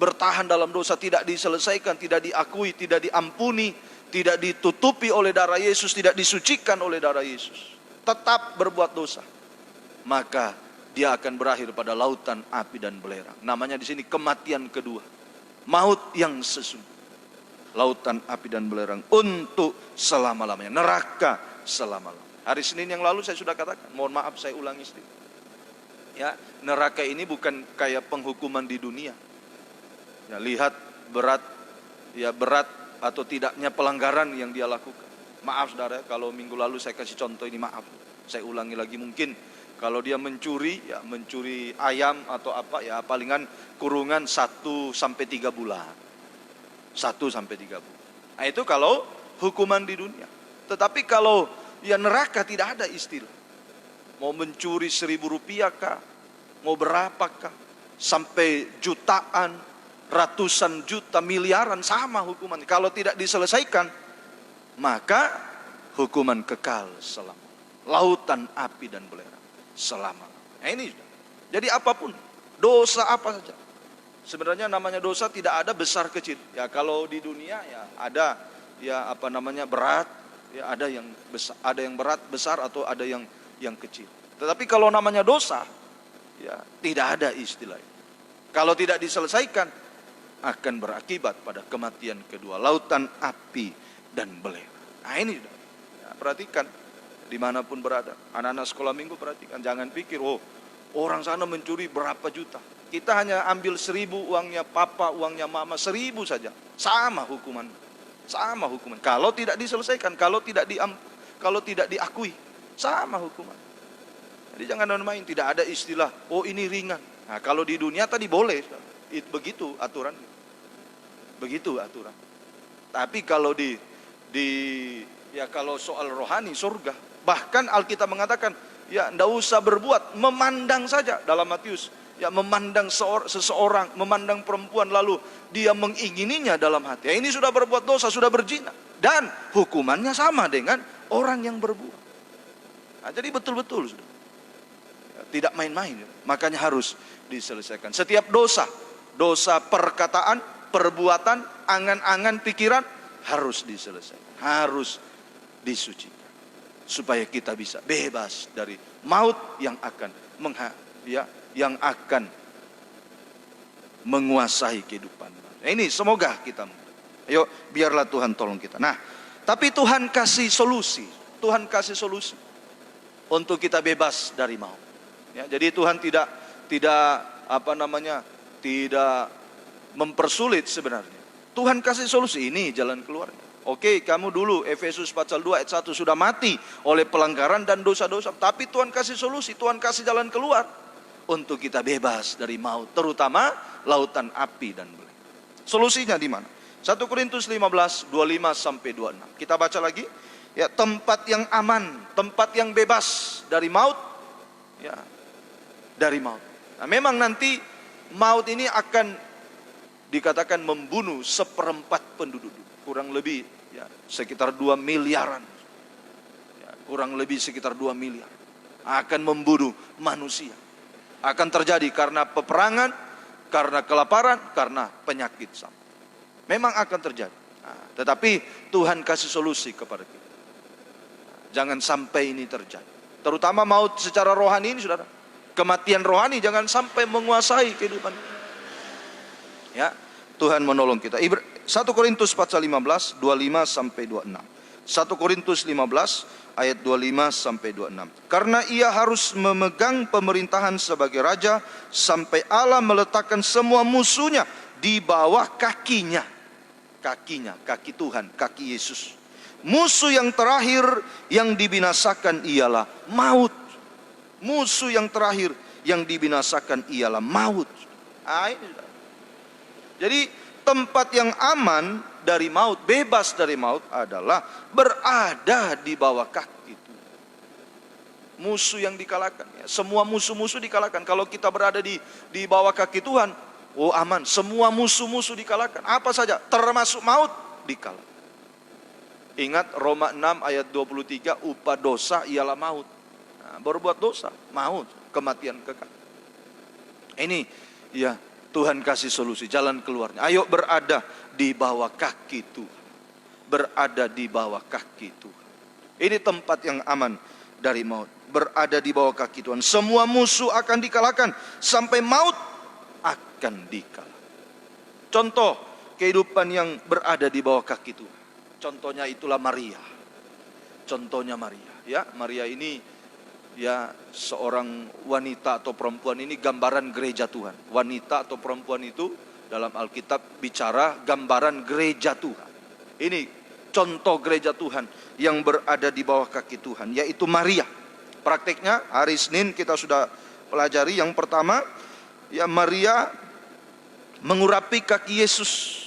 Bertahan dalam dosa, tidak diselesaikan, tidak diakui, tidak diampuni, tidak ditutupi oleh darah Yesus, tidak disucikan oleh darah Yesus. tetap berbuat dosa, maka dia akan berakhir pada lautan api dan belerang. Namanya di sini kematian kedua, maut yang sesungguhnya. Lautan api dan belerang untuk selama-lamanya, neraka selama-lamanya. Hari Senin yang lalu saya sudah katakan, mohon maaf saya ulangi sedikit. Ya, neraka ini bukan kayak penghukuman di dunia. Ya, lihat berat atau tidaknya pelanggaran yang dia lakukan. Maaf saudara, kalau minggu lalu saya kasih contoh ini, maaf. Saya ulangi lagi, mungkin kalau dia mencuri ayam atau apa, ya palingan kurungan 1 sampai 3 bulan. 1 sampai 3 bulan. Nah, itu kalau hukuman di dunia. Tetapi kalau ya neraka tidak ada istilah. Mau mencuri 1.000 rupiah kah? Mau berapakah? Sampai jutaan, ratusan juta, miliaran, sama hukuman. Kalau tidak diselesaikan, maka hukuman kekal selama. Lautan api dan belerang selama. Nah ini. Jadi apapun, dosa apa saja. Sebenarnya namanya dosa tidak ada besar kecil. Ya kalau di dunia ya ada berat, ya ada yang besar, ada yang berat besar atau ada yang kecil. Tetapi kalau namanya dosa, ya tidak ada istilah itu. Kalau tidak diselesaikan akan berakibat pada kematian kedua, lautan api dan belerang. Nah ini ya, perhatikan dimanapun berada. Anak-anak sekolah minggu perhatikan, jangan pikir orang sana mencuri berapa juta. Kita hanya ambil 1.000 uangnya papa, uangnya mama, 1.000 saja. Sama hukuman. Sama hukuman. Kalau tidak diselesaikan, kalau tidak diakui, sama hukuman. Jadi jangan main, tidak ada istilah, ini ringan. Nah, kalau di dunia tadi boleh. Begitu aturan. Begitu aturan. Tapi kalau kalau soal rohani, surga. Bahkan Alkitab mengatakan, ya tidak usah berbuat, memandang saja dalam Matius. Ya memandang seseorang, memandang perempuan lalu dia mengingininya dalam hati. Ya, ini sudah berbuat dosa, sudah berzina. Dan hukumannya sama dengan orang yang berbuat. Nah, jadi betul-betul sudah. Ya, tidak main-main. Makanya harus diselesaikan. Setiap dosa perkataan, perbuatan, angan-angan, pikiran harus diselesaikan. Harus disucikan. Supaya kita bisa bebas dari maut yang akan yang akan menguasai kehidupan. Nah, ini semoga kita. Ayo biarlah Tuhan tolong kita. Nah, tapi Tuhan kasih solusi. Tuhan kasih solusi untuk kita bebas dari maut. Ya, jadi Tuhan tidak mempersulit sebenarnya. Tuhan kasih solusi, ini jalan keluarnya. Oke, kamu dulu Efesus pasal 2 ayat 1 sudah mati oleh pelanggaran dan dosa-dosa. Tapi Tuhan kasih solusi, Tuhan kasih jalan keluar untuk kita bebas dari maut, terutama lautan api dan belerang. Solusinya di mana? 1 Korintus 15, 25 sampai 26. Kita baca lagi. Ya, tempat yang aman, tempat yang bebas dari maut, ya, dari maut. Nah, memang nanti maut ini akan dikatakan membunuh 1/4 penduduk, kurang lebih ya sekitar 2 miliaran. Ya, kurang lebih sekitar 2 miliar akan membunuh manusia. Akan terjadi karena peperangan, karena kelaparan, karena penyakit sama. Memang akan terjadi. Nah, tetapi Tuhan kasih solusi kepada kita. Jangan sampai ini terjadi. Terutama maut secara rohani ini, saudara. Kematian rohani jangan sampai menguasai kehidupan. Ya, Tuhan menolong kita. 1 Korintus pasal 15, 25 sampai 26. 1 Korintus 15 ayat 25 sampai 26. Karena ia harus memegang pemerintahan sebagai raja sampai Allah meletakkan semua musuhnya di bawah kakinya. Kakinya, kaki Tuhan, kaki Yesus. Musuh yang terakhir yang dibinasakan ialah maut. Musuh yang terakhir yang dibinasakan ialah maut. Jadi tempat yang aman dari maut, bebas dari maut adalah berada di bawah kaki Tuhan. Musuh yang dikalahkan, ya. Semua musuh-musuh dikalahkan. Kalau kita berada di bawah kaki Tuhan, aman. Semua musuh-musuh dikalahkan. Apa saja, termasuk maut, dikalahkan. Ingat Roma 6 ayat 23, upah dosa ialah maut. Nah, berbuat dosa, maut, kematian kekal. Ini ya Tuhan kasih solusi, jalan keluarnya. Ayo berada di bawah kaki Tuhan. Berada di bawah kaki Tuhan. Ini tempat yang aman dari maut. Berada di bawah kaki Tuhan. Semua musuh akan dikalahkan. Sampai maut akan dikalahkan. Contoh kehidupan yang berada di bawah kaki Tuhan. Contohnya itulah Maria. Contohnya Maria. Ya, Maria ini ya seorang wanita atau perempuan, ini gambaran gereja Tuhan. Wanita atau perempuan itu dalam Alkitab bicara gambaran gereja Tuhan. Ini contoh gereja Tuhan yang berada di bawah kaki Tuhan, yaitu Maria. Praktiknya hari Senin kita sudah pelajari yang pertama, ya Maria mengurapi kaki Yesus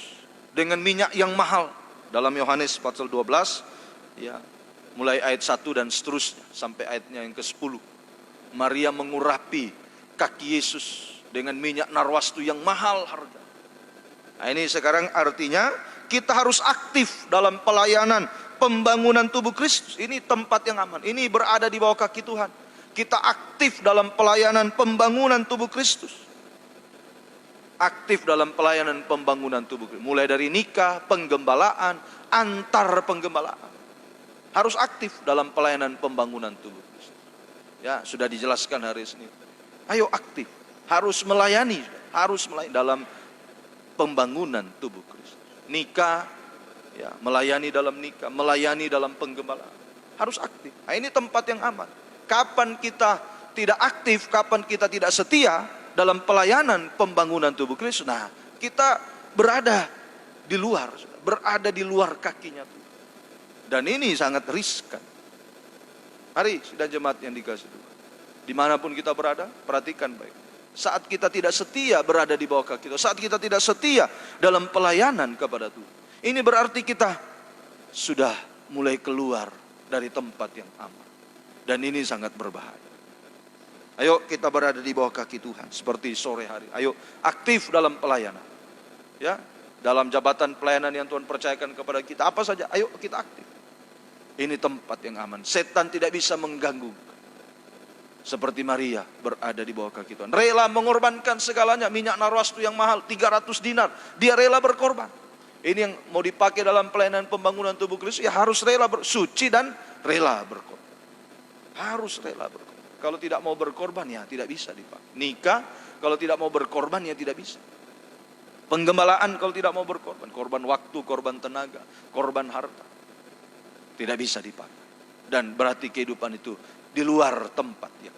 dengan minyak yang mahal. Dalam Yohanes pasal 12, ya mulai ayat 1 dan seterusnya sampai ayatnya yang ke-10. Maria mengurapi kaki Yesus dengan minyak narwastu yang mahal harga. Nah, ini sekarang artinya kita harus aktif dalam pelayanan pembangunan tubuh Kristus. Ini tempat yang aman. Ini berada di bawah kaki Tuhan. Kita aktif dalam pelayanan pembangunan tubuh Kristus. Aktif dalam pelayanan pembangunan tubuh Kristus. Mulai dari nikah, penggembalaan, antar penggembalaan. Harus aktif dalam pelayanan pembangunan tubuh Kristus. Ya, sudah dijelaskan hari Senin. Ayo aktif. Harus melayani dalam pembangunan tubuh Kristus. Nikah, ya, melayani dalam nikah, melayani dalam penggembalaan. Harus aktif. Nah, ini tempat yang aman. Kapan kita tidak aktif, kapan kita tidak setia dalam pelayanan pembangunan tubuh Kristus, nah kita berada di luar kakinya Tuhan. Dan ini sangat riskan. Mari sidang jemaat yang dikasihi Tuhan, dimanapun kita berada, perhatikan baik. Saat kita tidak setia berada di bawah kaki Tuhan, saat kita tidak setia dalam pelayanan kepada Tuhan, ini berarti kita sudah mulai keluar dari tempat yang aman. Dan ini sangat berbahaya. Ayo kita berada di bawah kaki Tuhan seperti sore hari. Ayo aktif dalam pelayanan. Ya, dalam jabatan pelayanan yang Tuhan percayakan kepada kita, apa saja, ayo kita aktif. Ini tempat yang aman. Setan tidak bisa mengganggu. Seperti Maria berada di bawah kaki Tuhan. Rela mengorbankan segalanya. Minyak narwastu yang mahal 300 dinar. Dia rela berkorban. Ini yang mau dipakai dalam pelayanan pembangunan tubuh Kristus. Ya harus rela suci dan rela berkorban. Harus rela berkorban. Kalau tidak mau berkorban ya tidak bisa dipakai. Nikah kalau tidak mau berkorban ya tidak bisa. Penggembalaan kalau tidak mau berkorban. Korban waktu, korban tenaga, korban harta. Tidak bisa dipakai. Dan berarti kehidupan itu di luar tempat ya.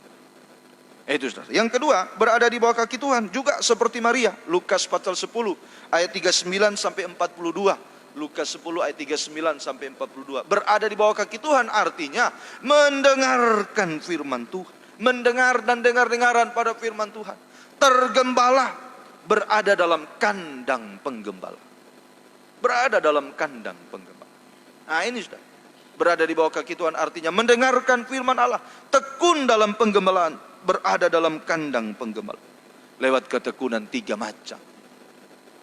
Itu saudara. Yang kedua, berada di bawah kaki Tuhan juga seperti Maria. Lukas pasal 10 ayat 39 sampai 42. Lukas 10 ayat 39 sampai 42. Berada di bawah kaki Tuhan artinya mendengarkan firman Tuhan. Mendengar dan dengar-dengaran pada firman Tuhan. Tergembala, berada dalam kandang penggembala. Berada dalam kandang penggembala. Nah ini sudah. Berada di bawah kaki Tuhan artinya mendengarkan firman Allah. Tekun dalam penggembalaan. Berada dalam kandang penggembala. Lewat ketekunan 3 macam.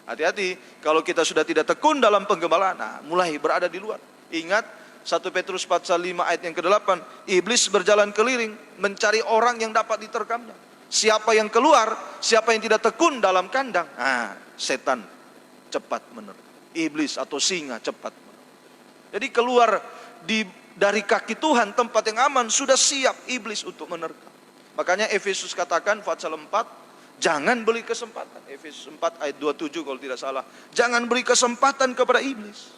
Hati-hati kalau kita sudah tidak tekun dalam penggembalaan, nah, mulai berada di luar. Ingat 1 Petrus pasal 5 ayat yang ke-8, iblis berjalan keliling mencari orang yang dapat diterkamnya. Siapa yang keluar, siapa yang tidak tekun dalam kandang, nah, setan cepat menerkam. Iblis atau singa cepat menerkam. Jadi keluar dari kaki Tuhan, tempat yang aman, sudah siap iblis untuk menerkam. Makanya Efesus katakan pasal 4, jangan beri kesempatan. Efesus 4 ayat 27 kalau tidak salah. Jangan beri kesempatan kepada iblis.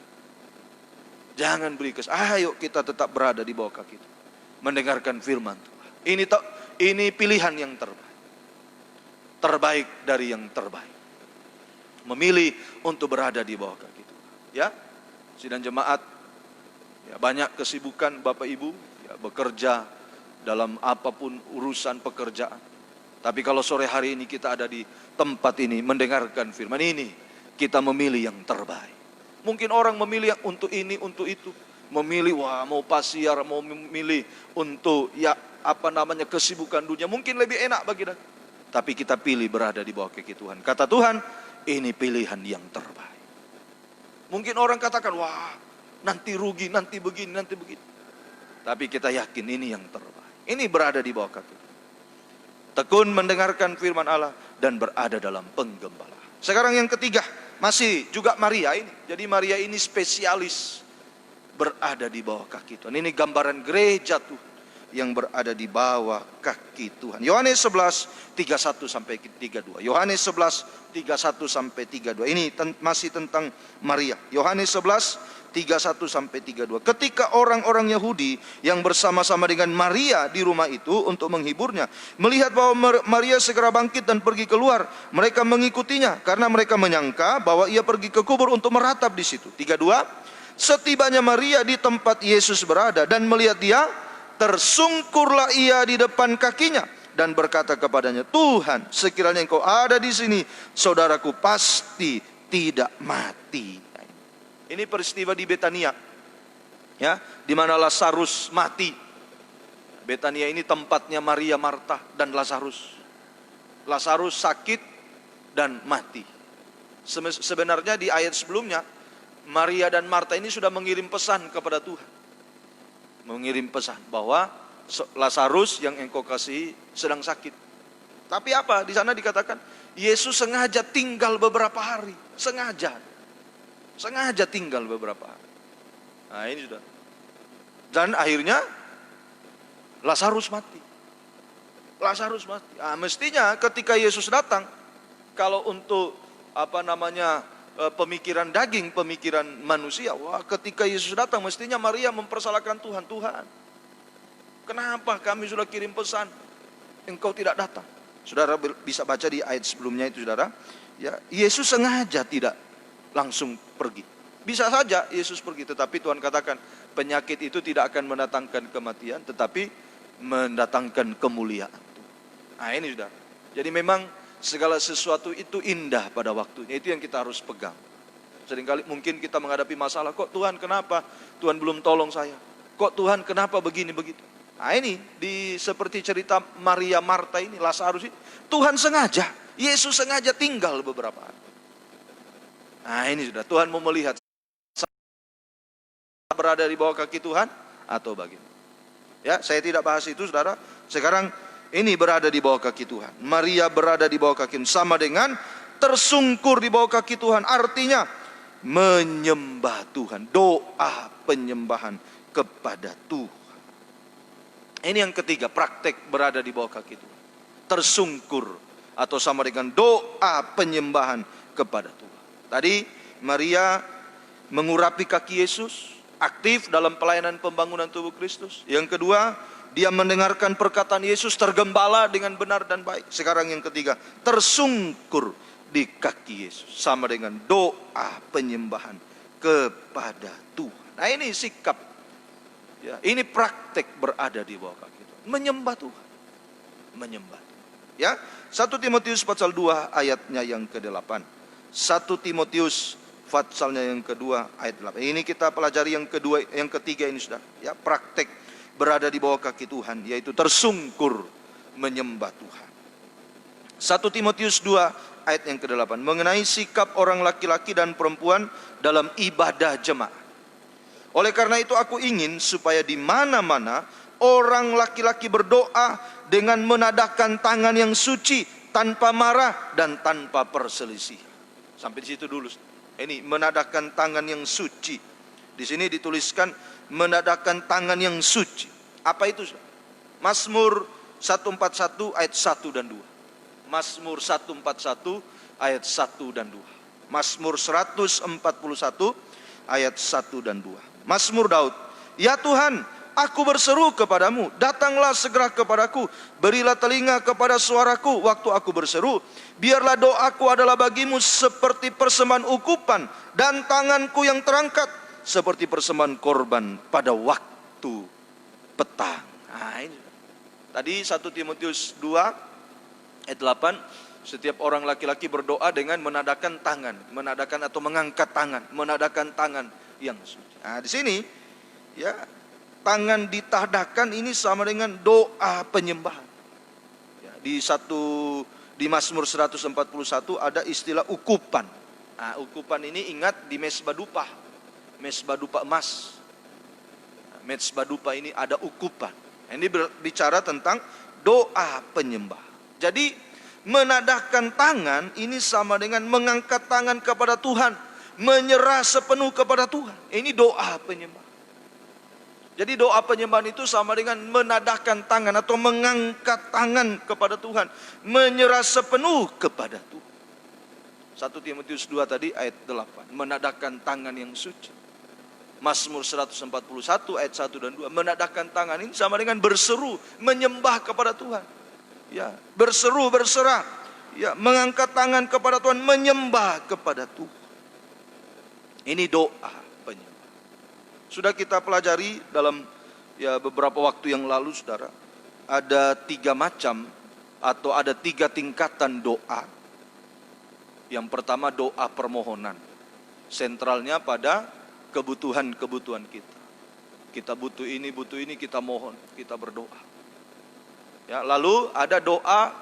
Jangan beri kesempatan. Ayo kita tetap berada di bawah kaki Tuhan. Mendengarkan firman Tuhan. Ini pilihan yang terbaik. Terbaik dari yang terbaik. Memilih untuk berada di bawah kaki Tuhan. Ya, sidang jemaat. Ya, banyak kesibukan Bapak Ibu. Ya, bekerja dalam apapun urusan pekerjaan. Tapi kalau sore hari ini kita ada di tempat ini mendengarkan firman ini, kita memilih yang terbaik. Mungkin orang memilih yang untuk ini, untuk itu. Memilih mau pasiar, mau memilih untuk kesibukan dunia. Mungkin lebih enak bagi kita. Tapi kita pilih berada di bawah kaki Tuhan. Kata Tuhan, ini pilihan yang terbaik. Mungkin orang katakan, nanti rugi, nanti begini, nanti begitu. Tapi kita yakin ini yang terbaik. Ini berada di bawah kaki. Tekun mendengarkan firman Allah dan berada dalam penggembalaan. Sekarang yang ketiga, masih juga Maria ini. Jadi Maria ini spesialis berada di bawah kaki Tuhan. Ini gambaran gereja Tuhan. yang berada di bawah kaki Tuhan. Yohanes 11, 31 sampai 32. Yohanes 11, 31 sampai 32. Ini masih tentang Maria. Yohanes 11, 31 sampai 32. Ketika orang-orang Yahudi yang bersama-sama dengan Maria di rumah itu untuk menghiburnya, melihat bahwa Maria segera bangkit dan pergi keluar, mereka mengikutinya karena mereka menyangka bahwa ia pergi ke kubur untuk meratap di situ. 32. Setibanya Maria di tempat Yesus berada dan melihat dia, tersungkurlah ia di depan kakinya dan berkata kepadanya, Tuhan, sekiranya engkau ada di sini, saudaraku pasti tidak mati. Ini peristiwa di Betania, ya, di mana Lazarus mati. Betania ini tempatnya Maria, Marta, dan Lazarus. Lazarus sakit dan mati. Sebenarnya di ayat sebelumnya, Maria dan Marta ini sudah mengirim pesan kepada Tuhan. Mengirim pesan bahwa Lazarus yang engkau kasihi sedang sakit. Tapi apa? Di sana dikatakan Yesus sengaja tinggal beberapa hari. Sengaja tinggal beberapa hari. Nah ini sudah. Dan akhirnya Lazarus mati. Nah, mestinya ketika Yesus datang, kalau untuk pemikiran daging, pemikiran manusia, wah, ketika Yesus datang mestinya Maria mempersalahkan Tuhan. Tuhan, kenapa kami sudah kirim pesan, engkau tidak datang? Saudara bisa baca di ayat sebelumnya itu, saudara. Ya, Yesus sengaja tidak langsung pergi. Bisa saja Yesus pergi, tetapi Tuhan katakan penyakit itu tidak akan mendatangkan kematian, tetapi mendatangkan kemuliaan. Nah ini, saudara. Jadi memang segala sesuatu itu indah pada waktunya. Itu yang kita harus pegang. Seringkali mungkin kita menghadapi masalah, kok Tuhan kenapa Tuhan belum tolong saya? Kok Tuhan kenapa begini begitu? Nah ini seperti cerita Maria, Marta ini, Lazarus ini, Tuhan sengaja, Yesus sengaja tinggal beberapa hari. Nah ini sudah, Tuhan mau melihat berada di bawah kaki Tuhan atau bagaimana. Ya, saya tidak bahas itu, saudara. Sekarang ini berada di bawah kaki Tuhan. Maria berada di bawah kaki, sama dengan tersungkur di bawah kaki Tuhan. Artinya menyembah Tuhan. Doa penyembahan kepada Tuhan. Ini yang ketiga, praktek berada di bawah kaki Tuhan. Tersungkur atau sama dengan doa penyembahan kepada Tuhan. Tadi Maria mengurapi kaki Yesus, aktif dalam pelayanan pembangunan tubuh Kristus. Yang kedua, dia mendengarkan perkataan Yesus, tergembala dengan benar dan baik. Sekarang yang ketiga, tersungkur di kaki Yesus, sama dengan doa penyembahan kepada Tuhan. Nah ini sikap, ya, ini praktek berada di bawah kaki Tuhan, menyembah Tuhan, menyembah Tuhan. Ya, 1 Timotius pasal 2 ayatnya yang ke-8. 1 Timotius pasalnya yang kedua ayat 8. Ini kita pelajari yang kedua, yang ketiga ini sudah, ya, praktek berada di bawah kaki Tuhan, yaitu tersungkur menyembah Tuhan. 1 Timotius 2 ayat yang ke-8 mengenai sikap orang laki-laki dan perempuan dalam ibadah jemaat. Oleh karena itu aku ingin supaya di mana-mana orang laki-laki berdoa dengan menadahkan tangan yang suci, tanpa marah dan tanpa perselisihan. Sampai di situ dulu. Ini menadahkan tangan yang suci. Di sini dituliskan menadahkan tangan yang suci. Apa itu? Mazmur 141 ayat 1 dan 2. Mazmur 141 ayat 1 dan 2. Mazmur 141 ayat 1 dan 2. Mazmur Daud. Ya Tuhan, aku berseru kepadamu, datanglah segera kepadaku, berilah telinga kepada suaraku waktu aku berseru. Biarlah doaku adalah bagimu seperti persembahan ukupan, dan tanganku yang terangkat seperti persembahan korban pada waktu petang. Nah, ini. Tadi 1 Timotius 2 ayat 8, setiap orang laki-laki berdoa dengan menadahkan tangan, menadahkan atau mengangkat tangan, menadahkan tangan yang suci. Nah, di sini ya, tangan ditadahkan ini sama dengan doa penyembahan. Ya, di Mazmur 141 ada istilah ukupan. Nah, ukupan ini ingat di mesbah dupa emas. Nah, mesbah dupa ini ada ukupan. Ini berbicara tentang doa penyembah. Jadi menadahkan tangan ini sama dengan mengangkat tangan kepada Tuhan, menyerah sepenuh kepada Tuhan. Ini doa penyembah. Jadi doa penyembahan itu sama dengan menadahkan tangan atau mengangkat tangan kepada Tuhan, menyerah sepenuh kepada Tuhan. 1 Timotius 2 tadi ayat 8, menadahkan tangan yang suci. Mazmur 141 ayat 1 dan 2, menadahkan tangan ini sama dengan berseru, menyembah kepada Tuhan. Ya, berseru, berserah, ya, mengangkat tangan kepada Tuhan, menyembah kepada Tuhan. Ini doa penyembah. Sudah kita pelajari dalam beberapa waktu yang lalu, saudara. Ada 3 macam atau ada 3 tingkatan doa. Yang pertama doa permohonan. Sentralnya pada kebutuhan-kebutuhan kita. Kita butuh ini, kita mohon, kita berdoa. Ya, lalu ada doa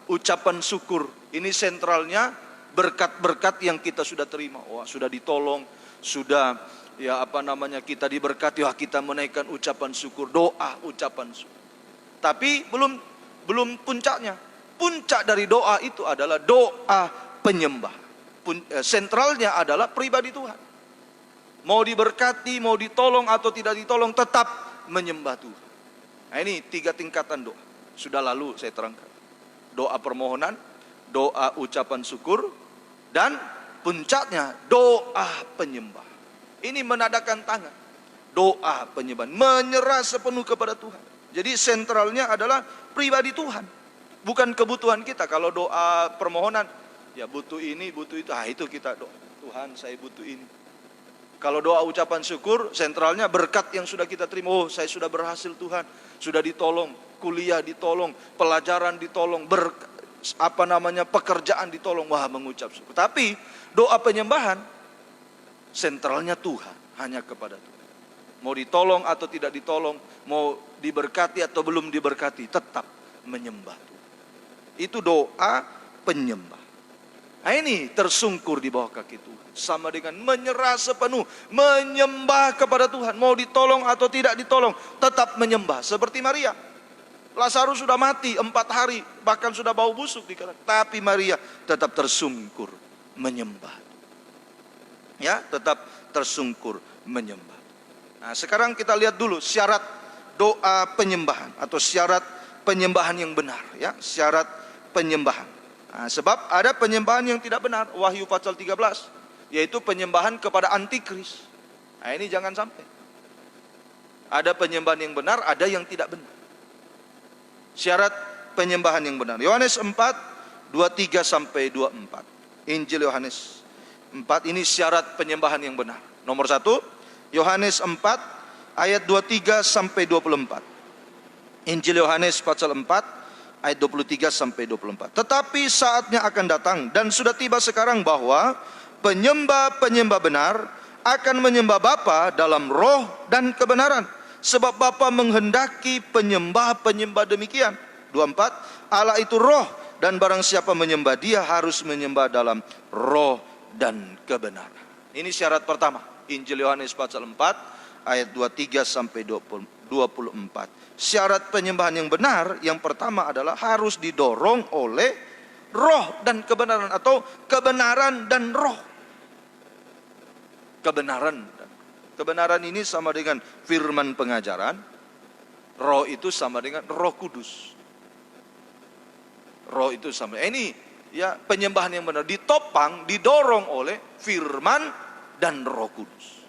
ucapan syukur. Ini sentralnya berkat-berkat yang kita sudah terima. Wah, sudah ditolong, sudah kita diberkati, kita menaikkan ucapan syukur, doa ucapan syukur. Tapi belum puncaknya. Puncak dari doa itu adalah doa penyembah. Sentralnya adalah pribadi Tuhan. Mau diberkati, mau ditolong atau tidak ditolong, tetap menyembah Tuhan. Nah, ini 3 tingkatan doa. Sudah lalu saya terangkan. Doa permohonan, doa ucapan syukur, dan puncaknya doa penyembah. Ini menadahkan tangan, doa penyembahan, menyerah sepenuh kepada Tuhan. Jadi sentralnya adalah pribadi Tuhan, bukan kebutuhan kita. Kalau doa permohonan, ya butuh ini, butuh itu, itu kita doa, Tuhan saya butuh ini. Kalau doa ucapan syukur, sentralnya berkat yang sudah kita terima. Oh, saya sudah berhasil Tuhan, sudah ditolong, kuliah ditolong, pelajaran ditolong, pekerjaan ditolong. Wah, mengucap syukur. Tapi doa penyembahan sentralnya Tuhan, hanya kepada Tuhan. Mau ditolong atau tidak ditolong, mau diberkati atau belum diberkati, tetap menyembah Tuhan. Itu doa penyembah. Nah, ini tersungkur di bawah kaki Tuhan. Sama dengan menyerah sepenuh, menyembah kepada Tuhan. Mau ditolong atau tidak ditolong, tetap menyembah. Seperti Maria. Lazarus sudah mati 4 hari, bahkan sudah bau busuk di kanan. Tapi Maria tetap tersungkur menyembah. Ya, tetap tersungkur menyembah. Nah, sekarang kita lihat dulu syarat doa penyembahan atau syarat penyembahan yang benar, ya, syarat penyembahan. Nah, sebab ada penyembahan yang tidak benar, Wahyu pasal 13, yaitu penyembahan kepada antikris. Nah, ini jangan sampai. Ada penyembahan yang benar, ada yang tidak benar. Syarat penyembahan yang benar. Yohanes 4, 23 sampai 24. Injil Yohanes 4, ini syarat penyembahan yang benar. Nomor 1, Yohanes 4 ayat 23 sampai 24. Injil Yohanes pasal 4 ayat 23 sampai 24. Tetapi saatnya akan datang dan sudah tiba sekarang bahwa penyembah-penyembah benar akan menyembah Bapa dalam roh dan kebenaran. Sebab Bapa menghendaki penyembah-penyembah demikian. 24, Allah itu roh dan barang siapa menyembah Dia harus menyembah dalam roh dan kebenaran. Ini syarat pertama. Injil Yohanes pasal 4 ayat 23 sampai 24. Syarat penyembahan yang benar yang pertama adalah harus didorong oleh roh dan kebenaran atau kebenaran dan roh. Kebenaran ini sama dengan firman pengajaran. Roh itu sama dengan Roh Kudus. Roh itu sama. Ini ya penyembahan yang benar ditopang, didorong oleh firman dan Roh Kudus.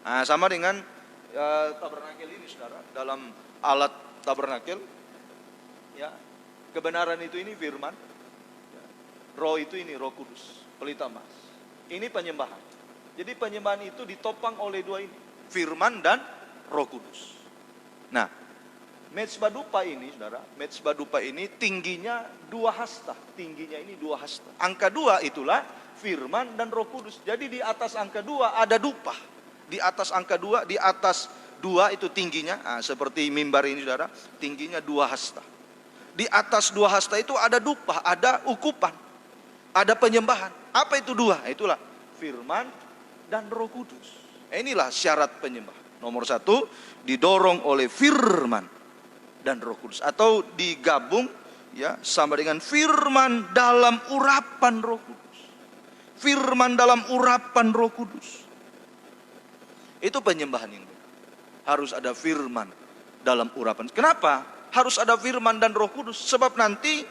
Nah, sama dengan tabernakel ini, saudara. Dalam alat tabernakel, ya, kebenaran itu ini firman, ya. Roh itu ini Roh Kudus, pelita emas. Ini penyembahan. Jadi penyembahan itu ditopang oleh 2 ini, firman dan Roh Kudus. Nah, mezbah dupa ini, saudara, mezbah dupa ini tingginya 2 hasta. Tingginya ini 2 hasta. Angka 2 itulah firman dan Roh Kudus. Jadi di atas angka 2 ada dupa. Di atas angka 2, di atas 2 itu tingginya, seperti mimbar ini, saudara, tingginya 2 hasta. Di atas 2 hasta itu ada dupa, ada ukupan, ada penyembahan. Apa itu 2? Itulah firman dan Roh Kudus. Inilah syarat penyembahan. Nomor 1, didorong oleh firman dan Roh Kudus, atau digabung ya sama dengan firman dalam urapan Roh Kudus. Firman dalam urapan Roh Kudus. Itu penyembahan yang benar. harus ada firman dalam urapan. Kenapa? Harus ada firman dan Roh Kudus. Sebab nanti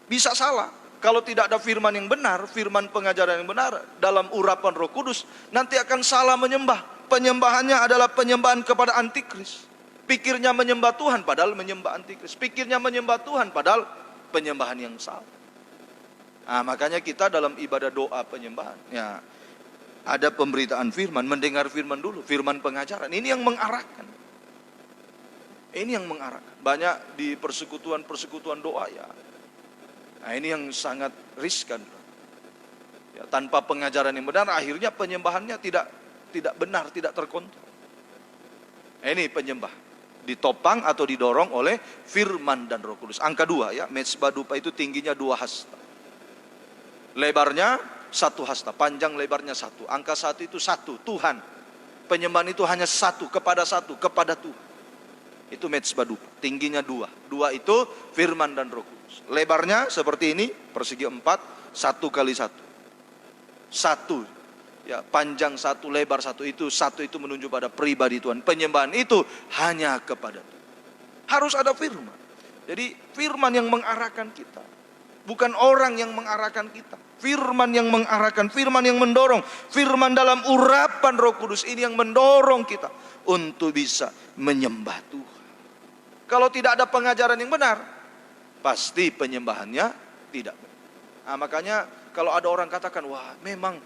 bisa salah. Kalau tidak ada firman yang benar, firman pengajaran yang benar dalam urapan Roh Kudus, nanti akan salah menyembah. Penyembahannya adalah penyembahan kepada antikris. Pikirnya menyembah Tuhan padahal menyembah antikris. Pikirnya menyembah Tuhan padahal penyembahan yang salah. Nah, makanya kita dalam ibadah doa penyembahan, ya, ada pemberitaan firman, mendengar firman dulu, firman pengajaran. Ini yang mengarahkan. Ini yang mengarahkan. Banyak di persekutuan-persekutuan doa, ya. Nah, ini yang sangat riskan. Ya, tanpa pengajaran yang benar, akhirnya penyembahannya tidak benar, tidak terkontrol. Ini penyembah ditopang atau didorong oleh firman dan Roh Kudus. Angka 2, ya, mezbah dupa itu tingginya 2 hasta. Lebarnya 1 hasta, panjang lebarnya 1. Angka 1 itu 1, Tuhan. Penyembahan itu hanya 1 kepada Tuhan. Itu mezbah dupa, tingginya 2. 2 itu firman dan Roh Kudus. Lebarnya seperti ini, persegi 4, 1 kali 1. 1, ya, panjang 1, lebar 1, itu 1 itu menunjuk pada pribadi Tuhan. Penyembahan itu hanya kepada Tuhan. Harus ada firman. Jadi firman yang mengarahkan kita, bukan orang yang mengarahkan kita. Firman yang mengarahkan, firman yang mendorong, firman dalam urapan Roh Kudus ini yang mendorong kita untuk bisa menyembah Tuhan. Kalau tidak ada pengajaran yang benar, pasti penyembahannya tidak benar. Nah, makanya kalau ada orang katakan, wah memang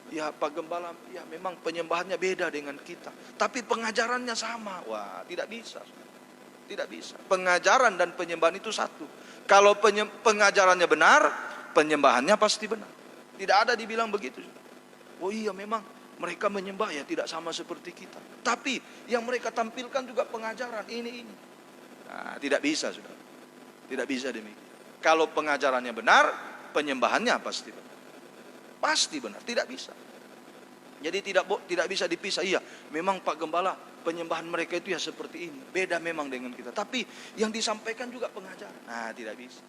ya Pak Gembala, ya memang penyembahannya beda dengan kita, tapi pengajarannya sama. Wah, tidak bisa. Tidak bisa. Pengajaran dan penyembahan itu satu. Kalau pengajarannya benar, penyembahannya pasti benar. Tidak ada dibilang begitu. Oh iya, memang mereka menyembah ya tidak sama seperti kita, tapi yang mereka tampilkan juga pengajaran ini. Nah, tidak bisa, sudah. Tidak bisa demikian. Kalau pengajarannya benar, penyembahannya pasti benar. Pasti benar, tidak bisa. Jadi tidak bisa dipisah. Iya, memang Pak Gembala, penyembahan mereka itu ya seperti ini. Beda memang dengan kita. Tapi yang disampaikan juga pengajaran. Nah, tidak bisa.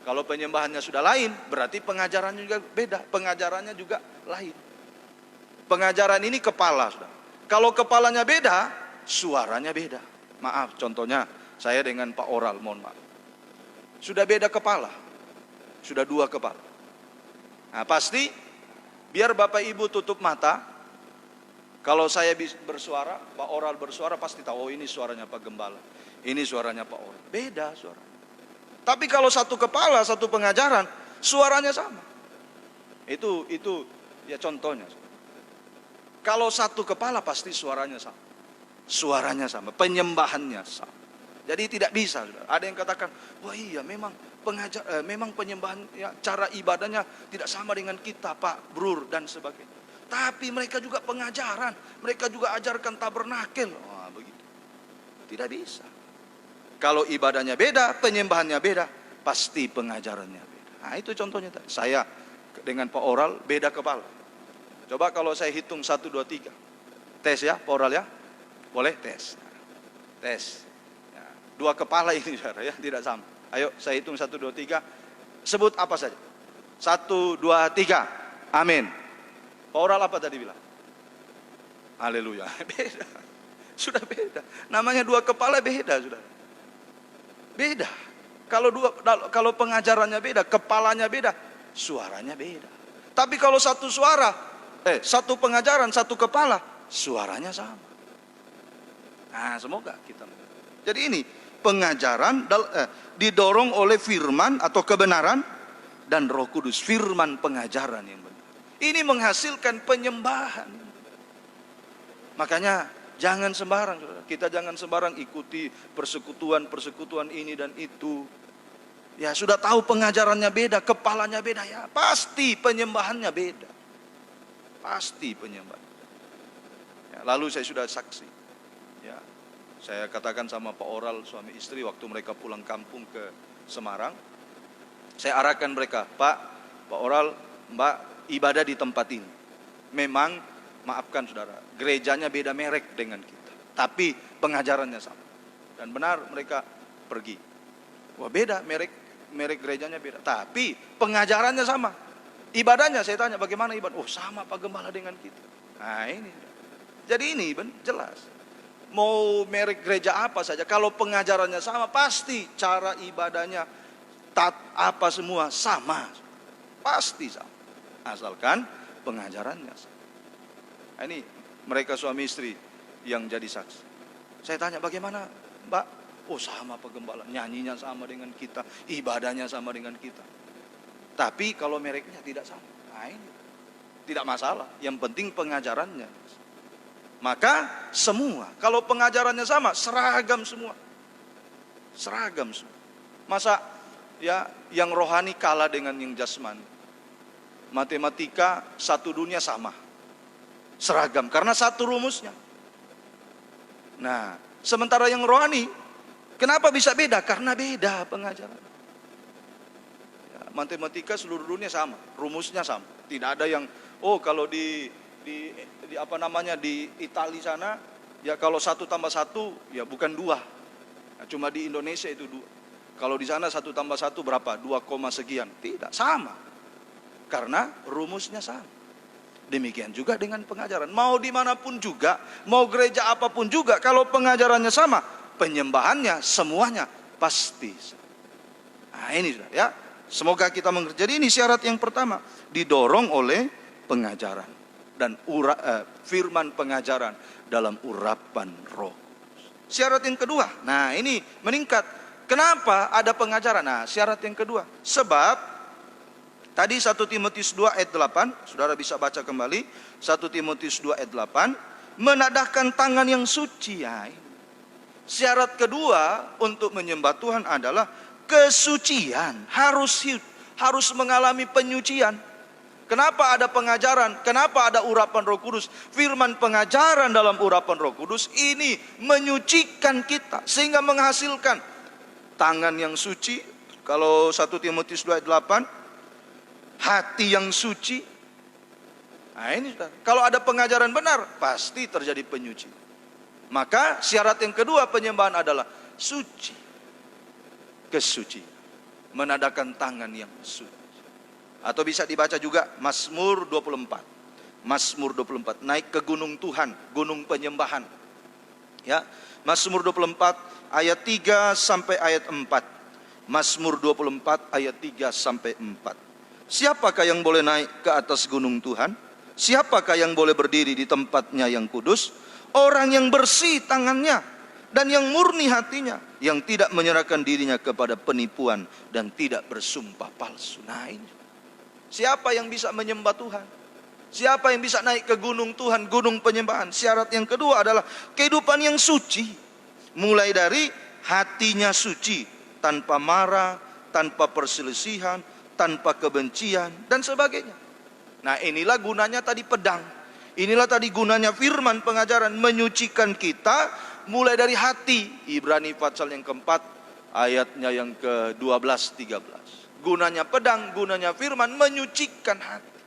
Kalau penyembahannya sudah lain, berarti pengajarannya juga beda. Pengajarannya juga lain. Pengajaran ini kepala, sudah. Kalau kepalanya beda, suaranya beda. Maaf, contohnya saya dengan Pak Oral, mohon maaf. Sudah beda kepala. Sudah 2 kepala. Nah, pasti biar Bapak Ibu tutup mata. Kalau saya bersuara, Pak Oral bersuara, pasti tahu, oh ini suaranya Pak Gembala, ini suaranya Pak Oral. Beda suara. Tapi kalau satu kepala, satu pengajaran, suaranya sama. Itu ya contohnya. Kalau satu kepala pasti suaranya sama. Suaranya sama, penyembahannya sama. Jadi tidak bisa. Ada yang katakan, wah iya memang memang penyembahan, ya, cara ibadahnya tidak sama dengan kita Pak Brur dan sebagainya. Tapi mereka juga pengajaran, mereka juga ajarkan tabernakel. Wah begitu. Tidak bisa. Kalau ibadahnya beda, penyembahannya beda, pasti pengajarannya beda. Nah itu contohnya tadi. Saya dengan Pak Oral beda kepala. Coba kalau saya hitung 1, 2, 3. Tes ya Pak Oral ya. Boleh tes. Tes. Ya, 2 kepala ini saudara ya, tidak sama. Ayo saya hitung 1, 2, 3. Sebut apa saja. 1, 2, 3. Amin. Pak Oral apa tadi bilang? Haleluya. Beda. Sudah beda. Namanya 2 kepala beda sudah. Beda. Kalau pengajarannya beda, kepalanya beda, suaranya beda. Tapi kalau satu suara, satu pengajaran, satu kepala, suaranya sama. Nah, semoga kita. Jadi ini pengajaran didorong oleh firman atau kebenaran dan Roh Kudus, firman pengajaran yang benar. Ini menghasilkan penyembahan. Makanya jangan sembarang, saudara. Kita jangan sembarang ikuti persekutuan ini dan itu. Ya sudah tahu pengajarannya beda, kepalanya beda, ya pasti penyembahannya beda. Pasti penyembahan. Ya, lalu saya sudah saksi. Ya, saya katakan sama Pak Oral suami istri waktu mereka pulang kampung ke Semarang, saya arahkan mereka, Pak Oral, Mbak, ibadah di tempat ini. Memang maafkan saudara, gerejanya beda merek dengan kita, tapi pengajarannya sama. Dan benar mereka pergi. Wah beda, merek gerejanya beda, tapi pengajarannya sama. Ibadahnya saya tanya bagaimana ibadah? Oh sama Pak Gembala dengan kita. Nah ini. Jadi ini jelas. mau merek gereja apa saja, kalau pengajarannya sama, pasti cara ibadahnya, apa semua sama. Pasti sama. Asalkan pengajarannya sama. Nah, ini mereka suami istri yang jadi saksi. Saya tanya, bagaimana Mbak? Oh, sama Pak Gembala, nyanyinya sama dengan kita, ibadahnya sama dengan kita. Tapi kalau mereknya tidak sama, nah ini tidak masalah. Yang penting pengajarannya. Maka semua, kalau pengajarannya sama, seragam semua. Seragam semua. Masa ya yang rohani kalah dengan yang jasmani? Matematika satu dunia sama. Seragam, karena satu rumusnya. Nah, sementara yang rohani, kenapa bisa beda? Karena beda pengajaran. Ya, matematika seluruh dunia sama, rumusnya sama. Tidak ada yang, oh kalau di apa namanya di Italia sana, ya kalau 1 tambah 1 ya bukan 2. Nah, cuma di Indonesia itu 2. Kalau di sana 1 tambah 1 berapa? 2, sekian. Tidak, sama. Karena rumusnya sama. Demikian juga dengan pengajaran. Mau dimanapun juga, mau gereja apapun juga, kalau pengajarannya sama, penyembahannya semuanya pasti sama. Nah ini sudah ya. Semoga kita mengerti. Jadi ini syarat yang pertama, didorong oleh pengajaran dan firman pengajaran dalam urapan Roh. Syarat yang kedua, nah ini meningkat. Kenapa ada pengajaran? Nah, syarat yang kedua, sebab tadi 1 Timotius 2 ayat 8, saudara bisa baca kembali. 1 Timotius 2 ayat 8, menadahkan tangan yang suci. Ya, syarat kedua untuk menyembah Tuhan adalah kesucian. Harus mengalami penyucian. Kenapa ada pengajaran? Kenapa ada urapan Roh Kudus? Firman pengajaran dalam urapan Roh Kudus ini menyucikan kita sehingga menghasilkan tangan yang suci. Kalau 1 Timotius 2 ayat 8, hati yang suci. Nah ini sudah. Kalau ada pengajaran benar, pasti terjadi penyucian. Maka syarat yang kedua penyembahan adalah suci. Kesucian. Menadakan tangan yang suci. Atau bisa dibaca juga Mazmur 24. Mazmur 24, naik ke gunung Tuhan, gunung penyembahan. Ya, Mazmur 24 ayat 3 sampai ayat 4. Mazmur 24 ayat 3 sampai 4. Siapakah yang boleh naik ke atas gunung Tuhan? Siapakah yang boleh berdiri di tempatnya yang kudus? Orang yang bersih tangannya dan yang murni hatinya, yang tidak menyerahkan dirinya kepada penipuan dan tidak bersumpah palsu. Nah ini, siapa yang bisa menyembah Tuhan? Siapa yang bisa naik ke gunung Tuhan, gunung penyembahan? Syarat yang kedua adalah kehidupan yang suci. Mulai dari hatinya suci, tanpa marah, tanpa perselisihan, tanpa kebencian dan sebagainya. Nah inilah gunanya tadi pedang. Inilah tadi gunanya firman pengajaran, menyucikan kita mulai dari hati. Ibrani pasal yang keempat ayatnya yang ke-12-13. Gunanya pedang, gunanya firman, menyucikan hati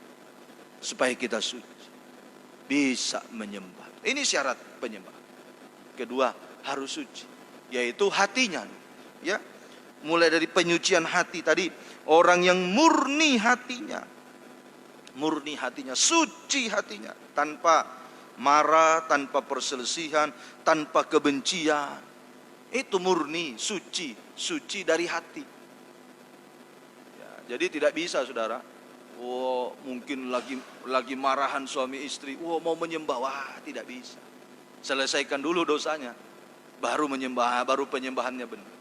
supaya kita suci, bisa menyembah. Ini syarat penyembah. Kedua, harus suci, yaitu hatinya. Ya, mulai dari penyucian hati tadi. Orang yang murni hatinya, suci hatinya, tanpa marah, tanpa perselisihan, tanpa kebencian. Itu murni, suci dari hati. Ya, jadi tidak bisa saudara. Oh, mungkin lagi marahan suami istri. Oh, mau menyembah, wah tidak bisa. Selesaikan dulu dosanya, baru menyembah, baru penyembahannya benar.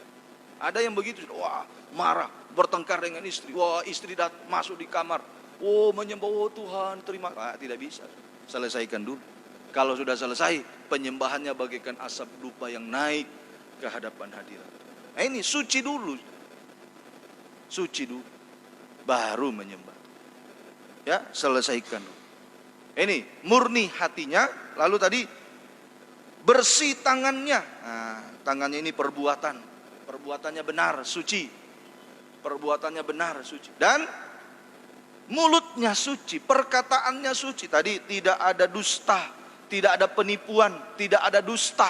Ada yang begitu, wah marah, bertengkar dengan istri. Wah istri masuk di kamar, oh menyembah, oh Tuhan terima kasih. Tidak bisa, selesaikan dulu. Kalau sudah selesai, penyembahannya bagaikan asap dupa yang naik ke hadapan hadirat. Nah ini suci dulu, baru menyembah. Ya, selesaikan dulu. Ini murni hatinya, lalu tadi bersih tangannya. Nah, tangannya ini perbuatannya benar, suci. Perbuatannya benar, suci. Dan mulutnya suci, perkataannya suci. Tadi tidak ada dusta, tidak ada penipuan, tidak ada dusta.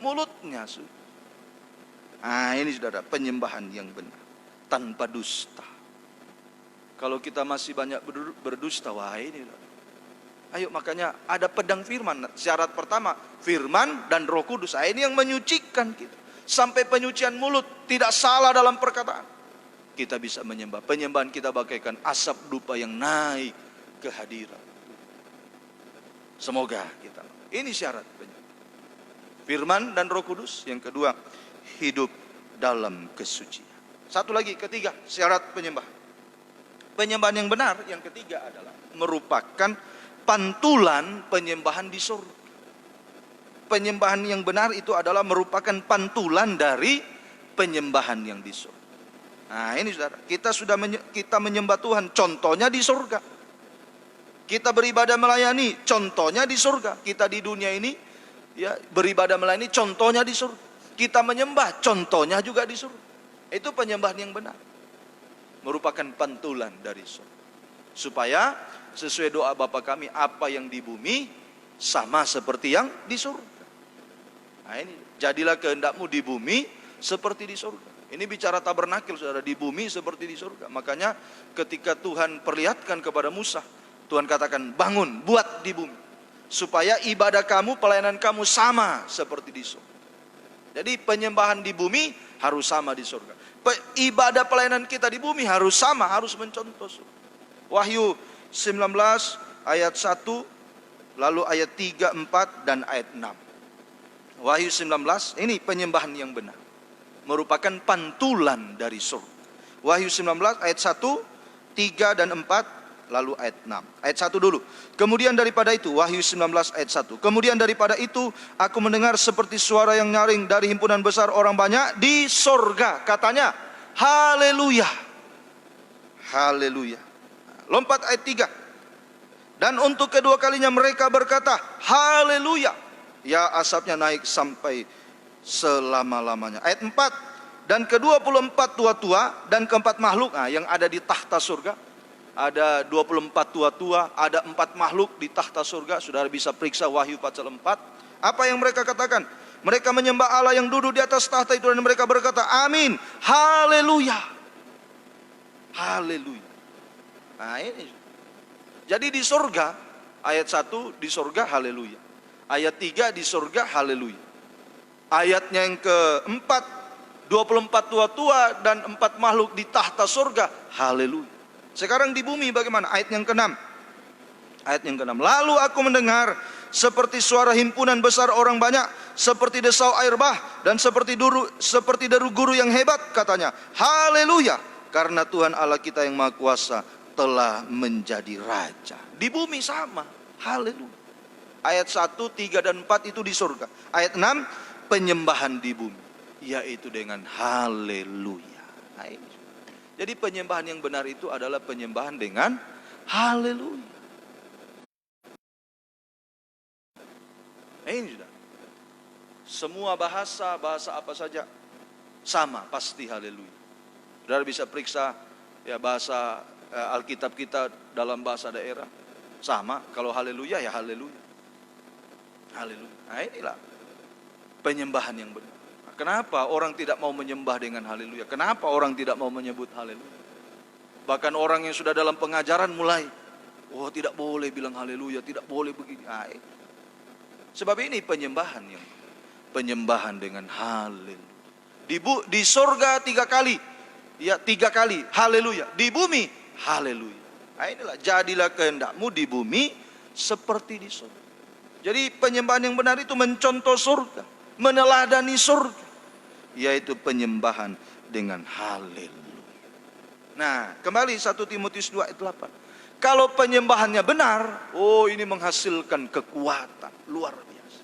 Mulutnya suci. Nah ini saudara, penyembahan yang benar, tanpa dusta. Kalau kita masih banyak berdusta, wah ini Ayo, makanya ada pedang firman. Syarat pertama, firman dan Roh Kudus. Ini yang menyucikan kita. Sampai penyucian mulut, tidak salah dalam perkataan. Kita bisa menyembah. Penyembahan kita bagaikan asap dupa yang naik ke hadirat. Semoga kita. Ini syarat penyembah. Firman dan Roh Kudus. Yang kedua, hidup dalam kesucian. Satu lagi, ketiga, syarat penyembah. Penyembahan yang benar, yang ketiga adalah merupakan pantulan penyembahan di surga. Penyembahan yang benar itu adalah merupakan pantulan dari penyembahan yang di surga. Nah ini saudara, kita menyembah Tuhan, contohnya di surga. Kita beribadah melayani, contohnya di surga. Kita di dunia ini ya beribadah melayani, contohnya di surga. Kita menyembah, contohnya juga di surga. Itu penyembahan yang benar. Merupakan pantulan dari surga. Supaya sesuai doa Bapa kami, apa yang di bumi sama seperti yang di surga. Nah ini, jadilah kehendakmu di bumi seperti di surga. Ini bicara tabernakel, saudara, di bumi seperti di surga. Makanya ketika Tuhan perlihatkan kepada Musa, Tuhan katakan, bangun, buat di bumi. Supaya ibadah kamu, pelayanan kamu sama seperti di surga. Jadi penyembahan di bumi harus sama di surga. Ibadah pelayanan kita di bumi harus sama, harus mencontoh surga. Wahyu 19 ayat 1, lalu ayat 3, 4, dan ayat 6. Wahyu 19, ini penyembahan yang benar. Merupakan pantulan dari surga. Wahyu 19 ayat 1, 3, dan 4, lalu ayat 6. Ayat 1 dulu. Kemudian daripada itu, Wahyu 19 ayat 1. Kemudian daripada itu, aku mendengar seperti suara yang nyaring dari himpunan besar orang banyak di surga. Katanya, haleluya. Haleluya. Lompat ayat 3. Dan untuk kedua kalinya mereka berkata, haleluya. Ya, asapnya naik sampai selama-lamanya. Ayat 4. Dan ke-24 tua-tua dan keempat makhluk yang ada di tahta surga. Ada 24 tua-tua, ada 4 makhluk di tahta surga. Saudara bisa periksa Wahyu pasal 4. Apa yang mereka katakan? Mereka menyembah Allah yang duduk di atas tahta itu, dan mereka berkata, amin, haleluya. Haleluya. Nah ini. Jadi di surga, ayat 1 di surga haleluya. Ayat 3 di surga haleluya. Ayatnya yang keempat, 24 tua-tua dan 4 makhluk di tahta surga haleluya. Sekarang di bumi bagaimana? Ayat yang ke-6. Ayat yang ke-6. Lalu aku mendengar seperti suara himpunan besar orang banyak, seperti desau air bah, dan seperti deru guru yang hebat, katanya, haleluya, karena Tuhan Allah kita yang Maha Kuasa telah menjadi raja. Di bumi sama, haleluya. Ayat 1, 3, dan 4 itu di surga. Ayat 6, penyembahan di bumi, yaitu dengan haleluya. Nah, ini. Jadi penyembahan yang benar itu adalah penyembahan dengan haleluya. Ini sudah. Semua bahasa apa saja sama, pasti haleluya. Saudara bisa periksa ya bahasa Alkitab kita dalam bahasa daerah sama. Kalau haleluya ya haleluya. Haleluya. Nah inilah penyembahan yang benar. Nah, kenapa orang tidak mau menyembah dengan haleluya? Kenapa orang tidak mau menyebut haleluya? Bahkan orang yang sudah dalam pengajaran mulai, oh tidak boleh bilang haleluya, tidak boleh begini. Nah, sebab ini penyembahan dengan haleluya. Di surga 3 kali, ya 3 kali haleluya. Di bumi haleluya. Nah inilah, jadilah kehendakmu di bumi seperti di surga. Jadi penyembahan yang benar itu mencontoh surga, meneladani surga, yaitu penyembahan dengan haleluya. Nah, kembali 1 Timotius 2 ayat 8. Kalau penyembahannya benar, oh ini menghasilkan kekuatan luar biasa.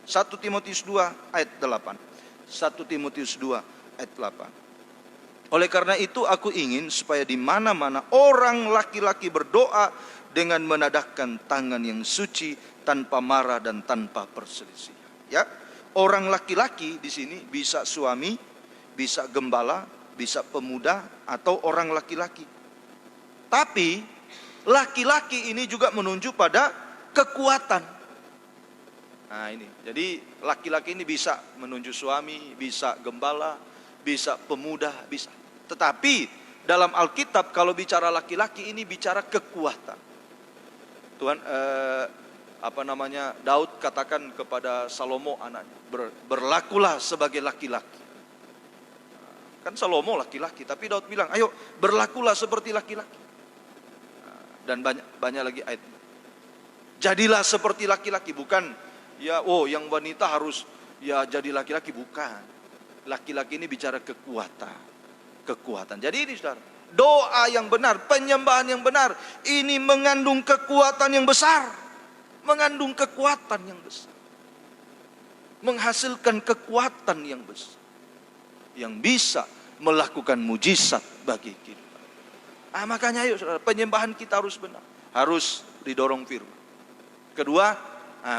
1 Timotius 2 ayat 8. 1 Timotius 2 ayat 8. Oleh karena itu aku ingin supaya di mana-mana orang laki-laki berdoa dengan menadahkan tangan yang suci, tanpa marah dan tanpa perselisihan. Ya, orang laki-laki di sini bisa suami, bisa gembala, bisa pemuda, atau orang laki-laki. Tapi laki-laki ini juga menunjuk pada kekuatan. Nah ini, jadi laki-laki ini bisa menunjuk suami, bisa gembala, bisa pemuda, bisa. Tetapi dalam Alkitab kalau bicara laki-laki ini bicara kekuatan. Tuhan Daud katakan kepada Salomo anaknya, berlakulah sebagai laki-laki. Kan Salomo laki-laki, tapi Daud bilang, ayo berlakulah seperti laki-laki. Dan banyak lagi ayat. Jadilah seperti laki-laki, bukan yang wanita harus jadi laki-laki, bukan. Laki-laki ini bicara kekuatan. Jadi ini saudara, doa yang benar, penyembahan yang benar, ini mengandung kekuatan yang besar. Menghasilkan kekuatan yang besar. Yang bisa melakukan mujizat bagi kita. Makanya ayo saudara, penyembahan kita harus benar. Harus didorong firman. Kedua,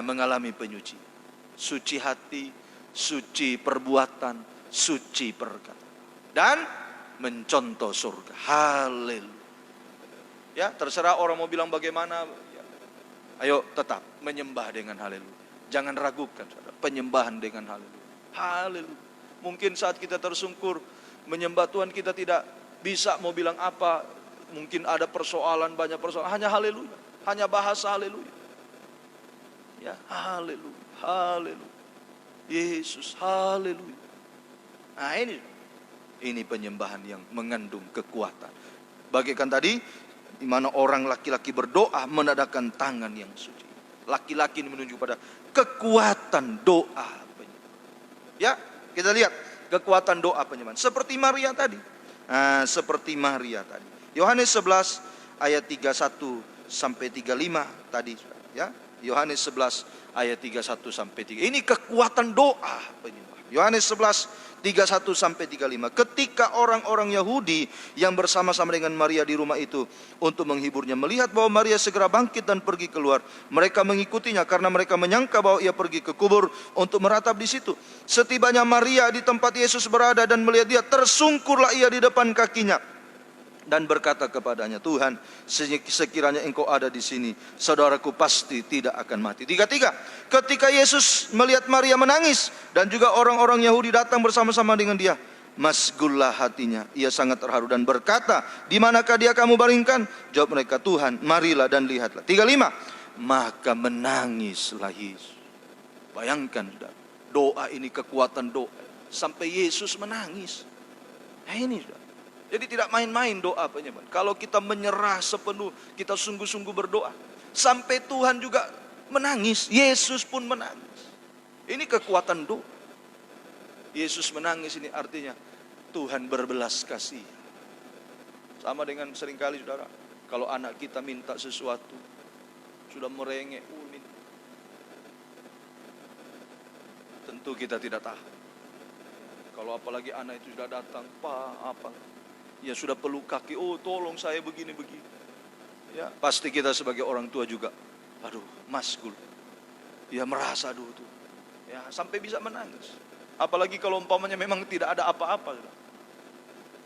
mengalami penyucian. Suci hati, suci perbuatan, suci perkataan. Dan mencontoh surga. Haleluya. Ya, terserah orang mau bilang bagaimana. Ayo tetap menyembah dengan haleluya. Jangan ragukan saudara, penyembahan dengan haleluya. Haleluya. Mungkin saat kita tersungkur menyembah Tuhan kita tidak bisa mau bilang apa. Mungkin ada persoalan, banyak persoalan. Hanya haleluya. Hanya bahasa haleluya. Ya, haleluya. Haleluya. Yesus, haleluya. Nah ini penyembahan yang mengandung kekuatan. Bagaikan tadi, di mana orang laki-laki berdoa menadakan tangan yang suci. Laki-laki ini menunjuk pada kekuatan doa penyembahan. Ya, kita lihat kekuatan doa penyembahan. Seperti Maria tadi. Yohanes 11 ayat 31 sampai 35 tadi. Ya, Yohanes 11 ayat 31 sampai 3. Ini kekuatan doa penyembahan. Yohanes 11 31 sampai 35. Ketika orang-orang Yahudi yang bersama-sama dengan Maria di rumah itu untuk menghiburnya melihat bahwa Maria segera bangkit dan pergi keluar, mereka mengikutinya karena mereka menyangka bahwa ia pergi ke kubur untuk meratap di situ. Setibanya Maria di tempat Yesus berada dan melihat dia, tersungkurlah ia di depan kakinya dan berkata kepadanya, Tuhan, sekiranya engkau ada di sini, saudaraku pasti tidak akan mati. Ketika Yesus melihat Maria menangis dan juga orang-orang Yahudi datang bersama-sama dengan dia, masgullah hatinya, ia sangat terharu dan berkata, di manakah dia kamu baringkan? Jawab mereka, Tuhan, marilah dan lihatlah. 35, maka menangislah Yesus. Bayangkan doa ini, kekuatan doa, sampai Yesus menangis. Ini jadi tidak main-main doa penyembahan. Kalau kita menyerah sepenuh, kita sungguh-sungguh berdoa, sampai Tuhan juga menangis. Yesus pun menangis. Ini kekuatan doa. Yesus menangis ini artinya Tuhan berbelas kasih. Sama dengan seringkali saudara, kalau anak kita minta sesuatu, sudah merengek, tentu kita tidak tahan. Kalau apalagi anak itu sudah datang, ya sudah peluk kaki, tolong saya begini. Ya, pasti kita sebagai orang tua juga, masgul. Ya merasa tuh. Ya, sampai bisa menangis. Apalagi kalau umpamanya memang tidak ada apa-apa.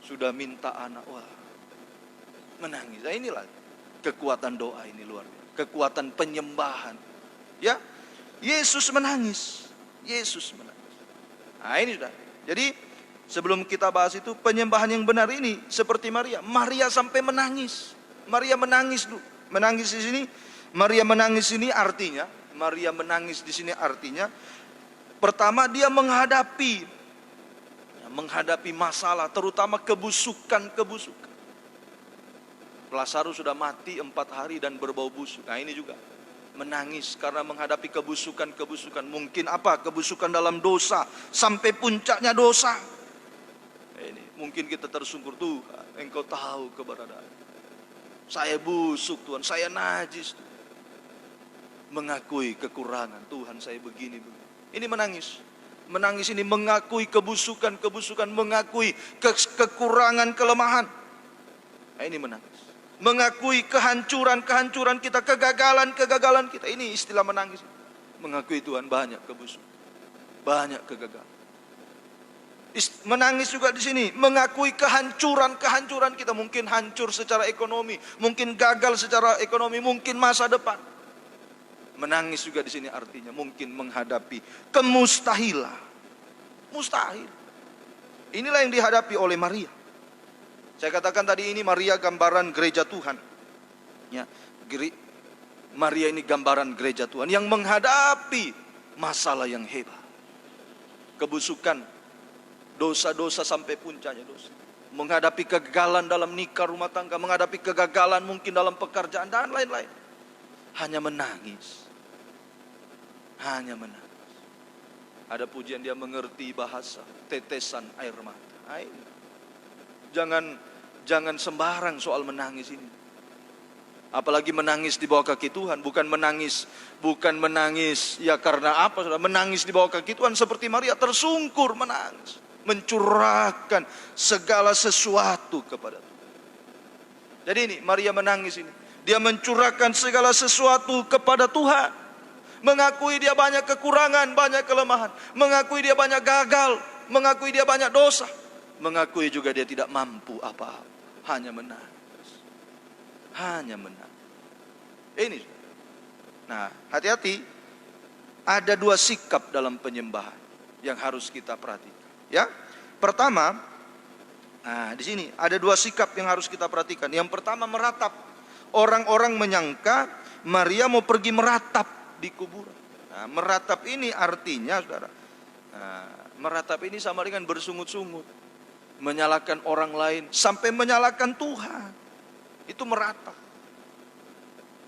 Sudah minta anak, menangis. Nah, inilah kekuatan doa ini luar biasa. Kekuatan penyembahan. Ya, Yesus menangis. Nah, ini sudah. Jadi sebelum kita bahas itu, penyembahan yang benar ini seperti Maria. Maria sampai menangis. Maria menangis dulu. Menangis di sini. Maria menangis di sini artinya pertama dia menghadapi masalah, terutama kebusukan. Lazarus sudah mati 4 hari dan berbau busuk. Nah, ini juga menangis karena menghadapi kebusukan. Mungkin kebusukan dalam dosa, sampai puncaknya dosa. Ini mungkin kita tersungkur, Tuhan, engkau tahu keberadaan saya busuk, Tuhan, saya najis, Tuhan. Mengakui kekurangan, Tuhan, saya begini. Ini menangis ini mengakui kebusukan, mengakui kekurangan, kelemahan. Nah, ini menangis, mengakui kehancuran kita, kegagalan kita. Ini istilah menangis. Mengakui Tuhan banyak kebusukan, banyak kegagalan. Menangis juga di sini, mengakui kehancuran kita. Mungkin hancur secara ekonomi, mungkin gagal secara ekonomi, mungkin masa depan. Menangis juga di sini artinya mungkin menghadapi kemustahilan. Mustahil. Inilah yang dihadapi oleh Maria. Saya katakan tadi, ini Maria gambaran gereja Tuhan. Ya, Maria ini gambaran gereja Tuhan yang menghadapi masalah yang hebat. Kebusukan, dosa-dosa sampai puncaknya dosa. Menghadapi kegagalan dalam nikah rumah tangga, menghadapi kegagalan mungkin dalam pekerjaan dan lain-lain. Hanya menangis. Hanya menangis. Ada pujian dia mengerti bahasa, tetesan air mata. Jangan sembarang soal menangis ini. Apalagi menangis di bawah kaki Tuhan, bukan menangis ya karena apa, saudara? Menangis di bawah kaki Tuhan seperti Maria tersungkur menangis, mencurahkan segala sesuatu kepada Tuhan. Jadi ini Maria menangis ini, dia mencurahkan segala sesuatu kepada Tuhan, mengakui dia banyak kekurangan, banyak kelemahan, mengakui dia banyak gagal, mengakui dia banyak dosa, mengakui juga dia tidak mampu apa-apa, hanya menangis. Hanya menang. Ini. Nah, hati-hati. Ada dua sikap dalam penyembahan yang harus kita perhatikan. Ya, pertama, di sini ada dua sikap yang harus kita perhatikan. Yang pertama meratap. Orang-orang menyangka Maria mau pergi meratap di kuburan. Nah, meratap ini artinya, saudara. Meratap ini sama dengan bersungut-sungut, menyalahkan orang lain sampai menyalahkan Tuhan. Itu meratap.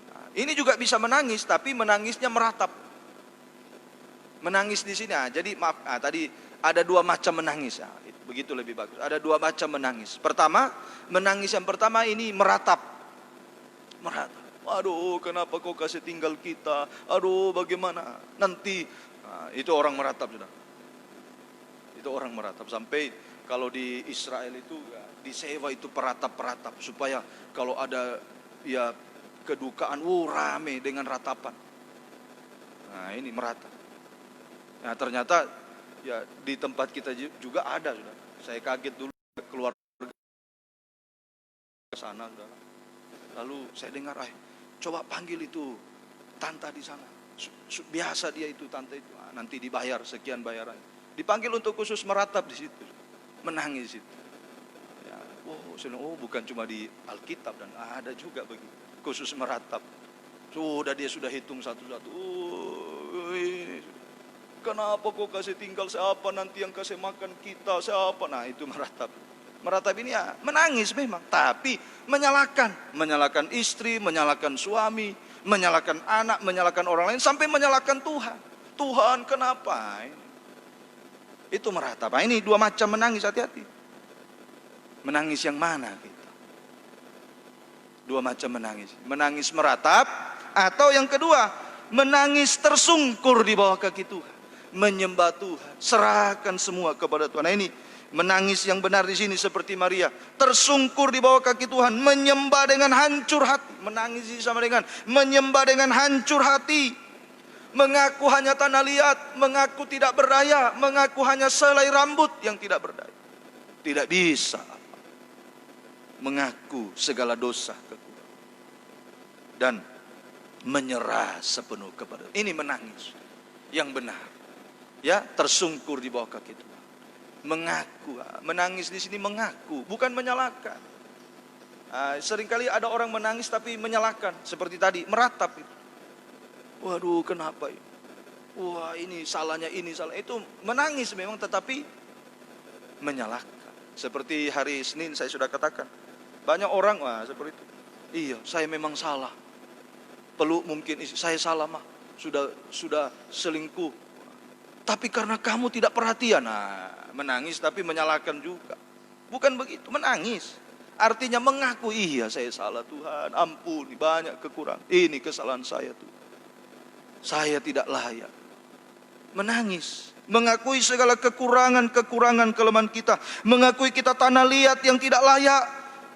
Nah, ini juga bisa menangis, tapi menangisnya meratap. Menangis di sini. Jadi maaf, tadi ada dua macam menangis. Begitu lebih bagus. Ada dua macam menangis. Pertama, menangis yang pertama ini meratap. Meratap. Aduh, kenapa kau kasih tinggal kita? Aduh, bagaimana nanti? Nah, itu orang meratap sudah. Itu orang meratap sampai kalau di Israel itu disewa itu peratap-peratap supaya kalau ada ya kedukaan, rame dengan ratapan. Nah, ini meratap. Nah, ternyata ya di tempat kita juga ada sudah. Saya kaget dulu keluar ke sana sudah. Lalu saya dengar, coba panggil itu tante di sana. Biasa dia itu tante itu. Nanti dibayar sekian bayaran. Dipanggil untuk khusus meratap di situ. Menangis itu. Ya, bukan cuma di Alkitab dan ada juga begitu. Khusus meratap. Dia sudah hitung satu-satu. Kenapa kau kasih tinggal, siapa nanti yang kasih makan kita, siapa? Nah, itu meratap. Meratap ini ya menangis memang, tapi menyalahkan istri, menyalahkan suami, menyalahkan anak, menyalahkan orang lain sampai menyalahkan Tuhan. Tuhan, kenapa? Itu meratap. Nah, ini dua macam menangis, hati-hati. Menangis yang mana kita? Dua macam menangis. Menangis meratap, atau yang kedua, menangis tersungkur di bawah kaki Tuhan. Menyembah Tuhan, serahkan semua kepada Tuhan. Nah, ini menangis yang benar di sini seperti Maria, tersungkur di bawah kaki Tuhan, menyembah dengan hancur hati. Menangis sama dengan menyembah dengan hancur hati. Mengaku hanya tanah liat, mengaku tidak berdaya, mengaku hanya selai rambut yang tidak berdaya. Tidak bisa mengaku segala dosa kekurangan dan menyerah sepenuh kepada Tuhan. Ini menangis yang benar. Ya, tersungkur di bawah kaki Tuhan. Mengaku, menangis di sini mengaku, bukan menyalahkan. Seringkali ada orang menangis tapi menyalahkan, seperti tadi meratap itu. Waduh, kenapa ini? Wah, ini salahnya, ini salah. Itu menangis memang, tetapi menyalahkan. Seperti hari Senin saya sudah katakan. Banyak orang, seperti itu. Iya, saya memang salah. Peluk mungkin, saya salah mah. Sudah selingkuh. Tapi karena kamu tidak perhatian. Menangis tapi menyalahkan juga. Bukan begitu, menangis. Artinya mengaku, iya saya salah Tuhan. Ampuni, banyak kekurangan. Ini kesalahan saya Tuhan. Saya tidak layak. Menangis, mengakui segala kekurangan kelemahan kita, mengakui kita tanah liat yang tidak layak,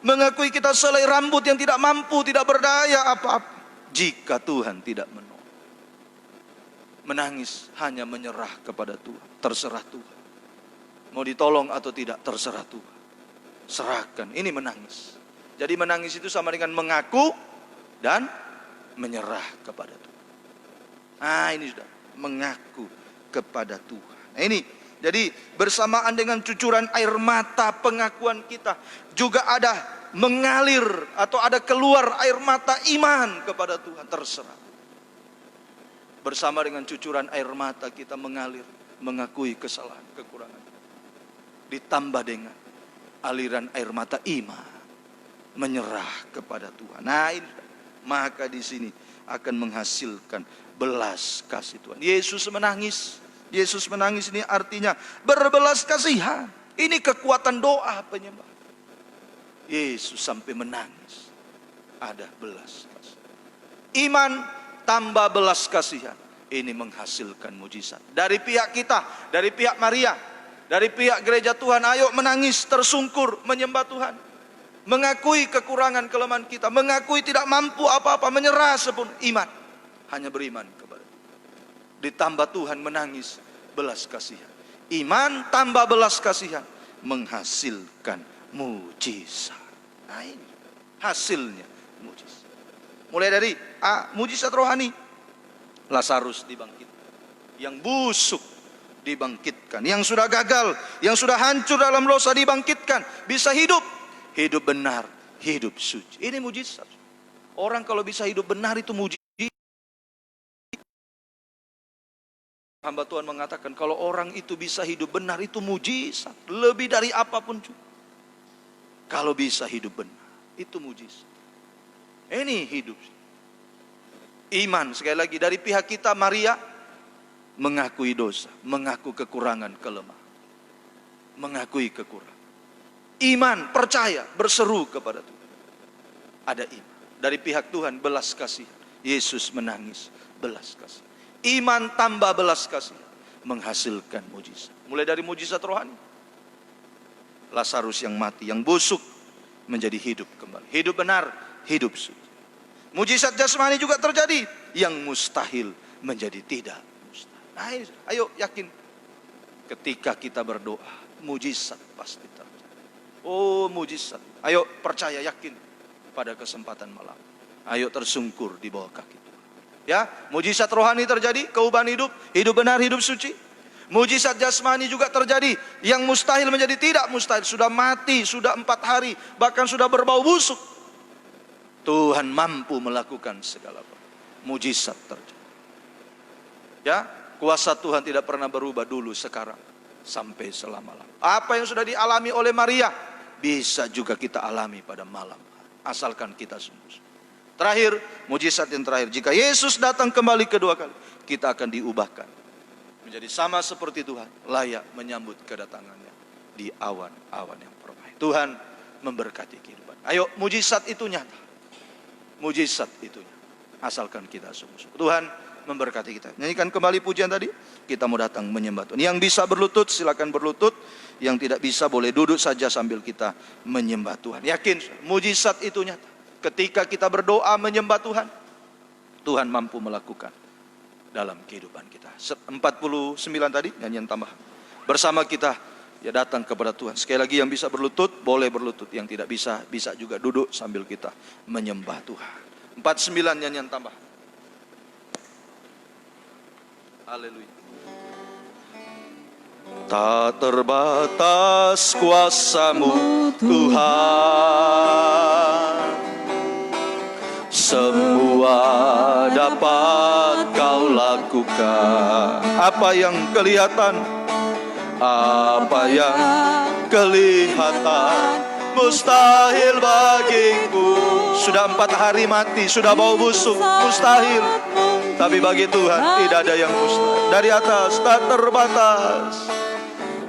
mengakui kita selai rambut yang tidak mampu, tidak berdaya apa-apa jika Tuhan tidak menolong. Menangis hanya menyerah kepada Tuhan, terserah Tuhan. Mau ditolong atau tidak, terserah Tuhan. Serahkan, ini menangis. Jadi menangis itu sama dengan mengaku dan menyerah kepada Tuhan. Ini sudah mengaku kepada Tuhan. Nah, ini jadi bersamaan dengan cucuran air mata pengakuan kita juga ada mengalir atau ada keluar air mata iman kepada Tuhan, terserah. Bersama dengan cucuran air mata kita mengalir, mengakui kesalahan, kekurangan. Ditambah dengan aliran air mata iman, menyerah kepada Tuhan. Nah, ini, maka di sini akan menghasilkan belas kasih Tuhan. Yesus menangis. Yesus menangis ini artinya berbelas kasihan. Ini kekuatan doa penyembah. Yesus sampai menangis. Ada belas kasihan. Iman tambah belas kasihan. Ini menghasilkan mujizat. Dari pihak kita, dari pihak Maria, dari pihak gereja Tuhan, ayo menangis, tersungkur, menyembah Tuhan. Mengakui kekurangan kelemahan kita, mengakui tidak mampu apa-apa, menyerah sepenuhnya. Iman, hanya beriman kepada Tuhan. Ditambah Tuhan menangis, belas kasihan. Iman tambah belas kasihan, menghasilkan mujizat. Nah ini hasilnya mujizat. Mulai dari mujizat rohani, Lazarus dibangkitkan, yang busuk dibangkitkan, yang sudah gagal, yang sudah hancur dalam dosa dibangkitkan, bisa hidup, hidup benar, hidup suci. Ini mujizat. Orang kalau bisa hidup benar itu mujizat. Hamba Tuhan mengatakan kalau orang itu bisa hidup benar itu mujizat. Lebih dari apapun juga. Kalau bisa hidup benar itu mujizat. Ini hidup. Iman sekali lagi dari pihak kita Maria mengakui dosa, mengaku kekurangan, kelemahan. Mengakui kekurangan. Iman, percaya, berseru kepada Tuhan. Ada iman. Dari pihak Tuhan belas kasihan. Yesus menangis, belas kasihan. Iman tambah belas kasihan, menghasilkan mujizat. Mulai dari mujizat rohani. Lazarus yang mati, yang busuk, menjadi hidup kembali. Hidup benar, hidup suci. Mujizat jasmani juga terjadi. Yang mustahil menjadi tidak mustahil. Nah, ayo yakin. Ketika kita berdoa, mujizat pasti terjadi. Oh mujizat. Ayo percaya, yakin pada kesempatan malam. Ayo tersungkur di bawah kaki Tuhan. Ya, mujizat rohani terjadi, keubah hidup, hidup benar, hidup suci. Mujizat jasmani juga terjadi, yang mustahil menjadi tidak mustahil. Sudah mati, sudah 4 hari, bahkan sudah berbau busuk. Tuhan mampu melakukan segala hal. Mujizat terjadi. Ya, kuasa Tuhan tidak pernah berubah dulu, sekarang, sampai selama-lamanya. Apa yang sudah dialami oleh Maria, bisa juga kita alami pada malam. Asalkan kita sungguh. Terakhir, mujizat yang terakhir. Jika Yesus datang kembali kedua kali, kita akan diubahkan. Menjadi sama seperti Tuhan, layak menyambut kedatangannya di awan-awan yang permai. Tuhan memberkati kehidupan. Ayo, mujizat itu nyata. Mujizat itu nyata. Asalkan kita sungguh-sungguh. Tuhan memberkati kita. Nyanyikan kembali pujian tadi. Kita mau datang menyembah Tuhan. Yang bisa berlutut, silakan berlutut. Yang tidak bisa boleh duduk saja sambil kita menyembah Tuhan. Yakin, mujizat itu nyata. Ketika kita berdoa menyembah Tuhan, Tuhan mampu melakukan dalam kehidupan kita. 49 tadi nyanyian tambahan. Bersama kita ya datang kepada Tuhan. Sekali lagi yang bisa berlutut boleh berlutut, yang tidak bisa bisa juga duduk sambil kita menyembah Tuhan. 49 nyanyian tambahan. Haleluya. Tak terbatas kuasa-Mu Tuhan, semua dapat Kau lakukan. Apa yang kelihatan, apa yang kelihatan mustahil bagiku. Sudah 4 hari mati, sudah bau busuk, mustahil. Tapi bagi Tuhan tidak ada yang mustahil. Dari atas, tak terbatas.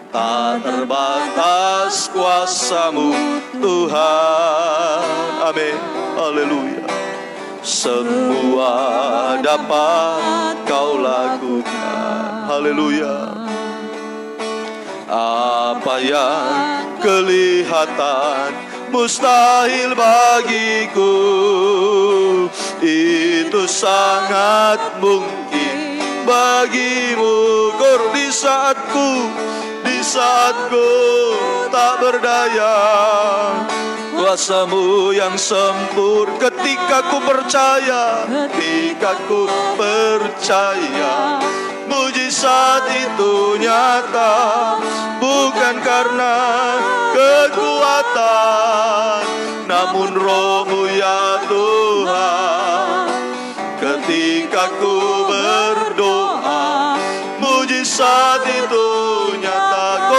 Tak terbatas kuasa-Mu Tuhan. Amin. Haleluya. Semua dapat Kau lakukan. Haleluya. Apa yang kelihatan mustahil bagiku, itu sangat mungkin bagimu. Kur di saatku tak berdaya, kuasa-Mu yang sempurna. Ketika ku percaya, mujizat itu nyata. Bukan karena kekuatan, namun roh-Mu ya Tuhan. Ketika ku berdoa, mujizat itu nyata.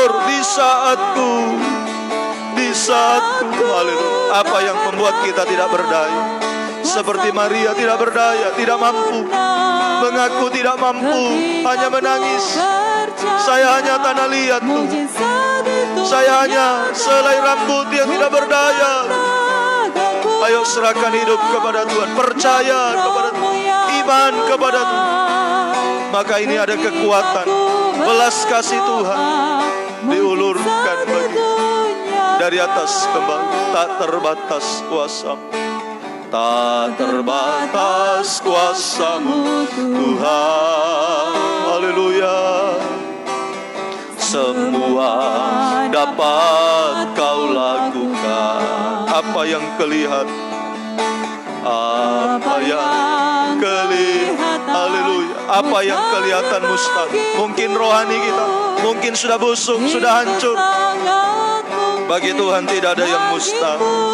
Di saatku, haleluya. Apa yang membuat kita tidak berdaya? Seperti Maria tidak berdaya, tidak mampu, mengaku tidak mampu, hanya menangis. Saya hanya tanah liat Tuhan. Saya hanya selai rambut yang tidak berdaya. Ayo serahkan hidup kepada Tuhan, percaya kepada Tuhan, iman kepada Tuhan. Maka ini ada kekuatan, belas kasih Tuhan diulurkan bagi dari atas kembali. Tak terbatas kuasa-Mu, tak terbatas kuasa-Mu Tuhan. Haleluya. Semua dapat Kau lakukan. Apa yang kelihatan, apa yang kelihatan, haleluya. Apa yang kelihatan mustahil, mungkin rohani kita, mungkin sudah busuk, sudah hancur. Bagi Tuhan tidak ada yang mustahil.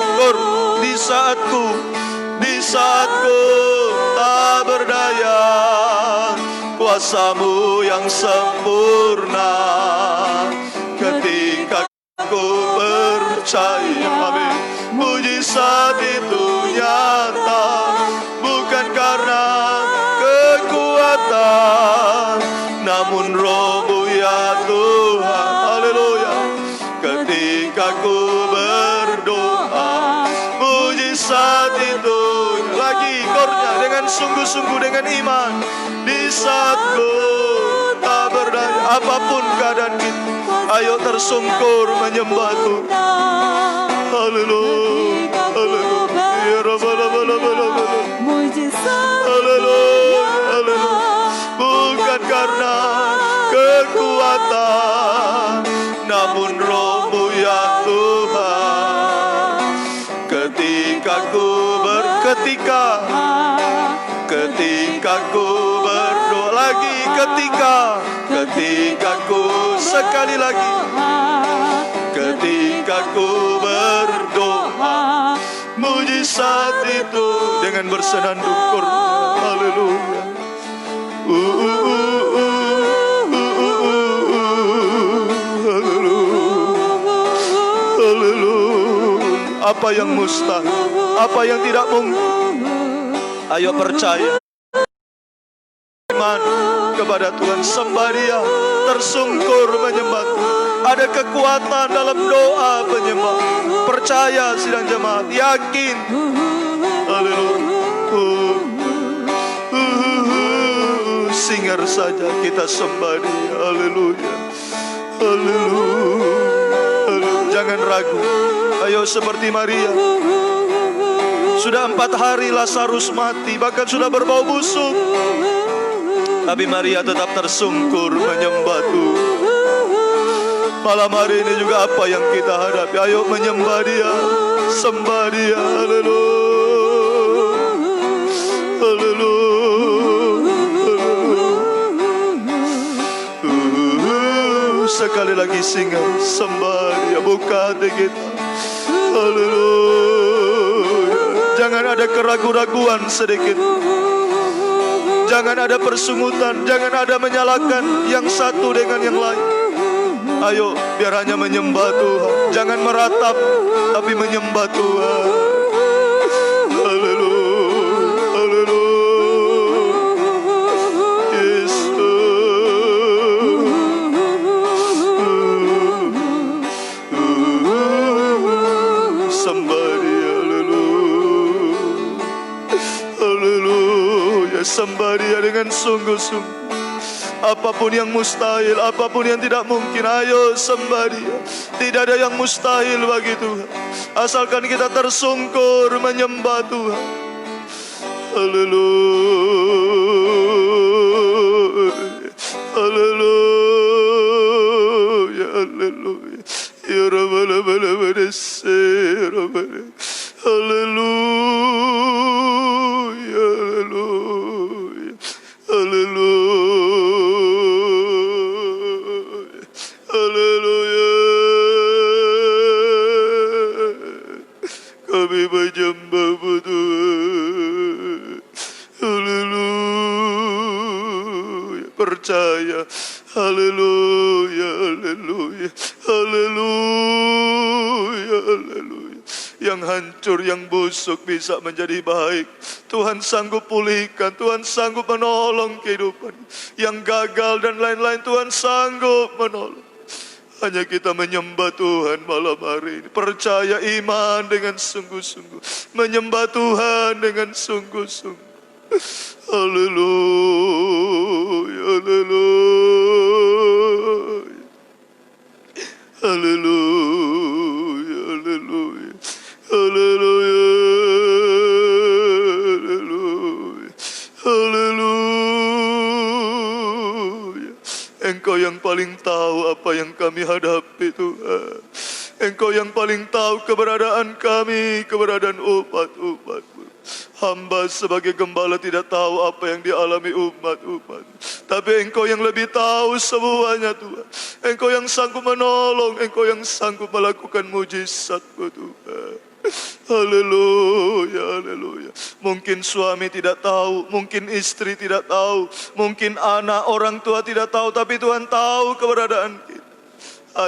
Di saatku tak berdaya, kuasa-Mu yang sempurna. Ketika ku percaya, amin, mujizat itu nyata. Bukan karena kekuatan, namun roh-Mu ya Tuhan. Haleluya. Ketika ku berdoa, mujizat itu lagi kornya dengan sungguh-sungguh, dengan iman. Di saatku tak berdaya, apapun keadaan kita, ayo tersungkur menyembah Tuhan. Haleluya, haleluya, haleluya, haleluya. Bukan karena kekuatan, namun roh-Mu ya Tuhan. Ketika ku berdoa lagi, ketika ku sekali lagi, ketika ku berdoa, mujizat itu dengan bersenandung kurnia. Haleluya. Haleluya. Apa yang mustahil, apa yang tidak mungkin, ayo percaya, iman kepada Tuhan, sembah Dia, tersungkur menyembah Tuhan. Ada kekuatan dalam doa penyembah. Percaya sidang jemaat, yakin. Haleluya. Singer saja kita sembah Dia. Haleluya. Haleluya. Jangan ragu. Ayo seperti Maria. Sudah 4 hari Lazarus mati, bahkan sudah berbau busuk, tapi Maria tetap tersungkur menyembah Tuhan. Malam hari ini juga apa yang kita hadapi, ayo menyembah Dia, sembah Dia. Haleluya, haleluya. Sekali lagi singa, sembah Dia, buka hati kita. Haleluya. Jangan ada keraguan-raguan sedikit. Jangan ada persungutan, jangan ada menyalahkan yang satu dengan yang lain. Ayo, biar hanya menyembah Tuhan. Jangan meratap, tapi menyembah Tuhan. Haleluya, haleluya. Yesus. Sembah Dia, haleluya. Haleluya, sembah Dia dengan sungguh-sungguh. Apapun yang mustahil, apapun yang tidak mungkin, ayo sembah Dia. Tidak ada yang mustahil bagi Tuhan, asalkan kita tersungkur menyembah Tuhan. Haleluya, haleluya, haleluya. Ya Rabbal alamin, haleluya, haleluya, haleluya. Kami kami menyembah-Mu Tuhan. Haleluya, percaya. Haleluya, haleluya, haleluya, haleluya. Yang hancur, yang busuk bisa menjadi baik. Tuhan sanggup pulihkan, Tuhan sanggup menolong kehidupan. Yang gagal dan lain-lain Tuhan sanggup menolong. Hanya kita menyembah Tuhan malam hari ini. Percaya iman dengan sungguh-sungguh. Menyembah Tuhan dengan sungguh-sungguh. Haleluya, haleluya. Haleluya, haleluya. Haleluya, haleluya. Haleluya. Engkau yang paling tahu apa yang kami hadapi Tuhan. Engkau yang paling tahu keberadaan kami, keberadaan umat-umat-Mu. Hamba sebagai gembala tidak tahu apa yang dialami umat-umat. Tapi Engkau yang lebih tahu semuanya Tuhan. Engkau yang sanggup menolong, Engkau yang sanggup melakukan mujizat-Mu Tuhan. Haleluya, haleluya. Mungkin suami tidak tahu, mungkin istri tidak tahu, mungkin anak orang tua tidak tahu, tapi Tuhan tahu keberadaan kita.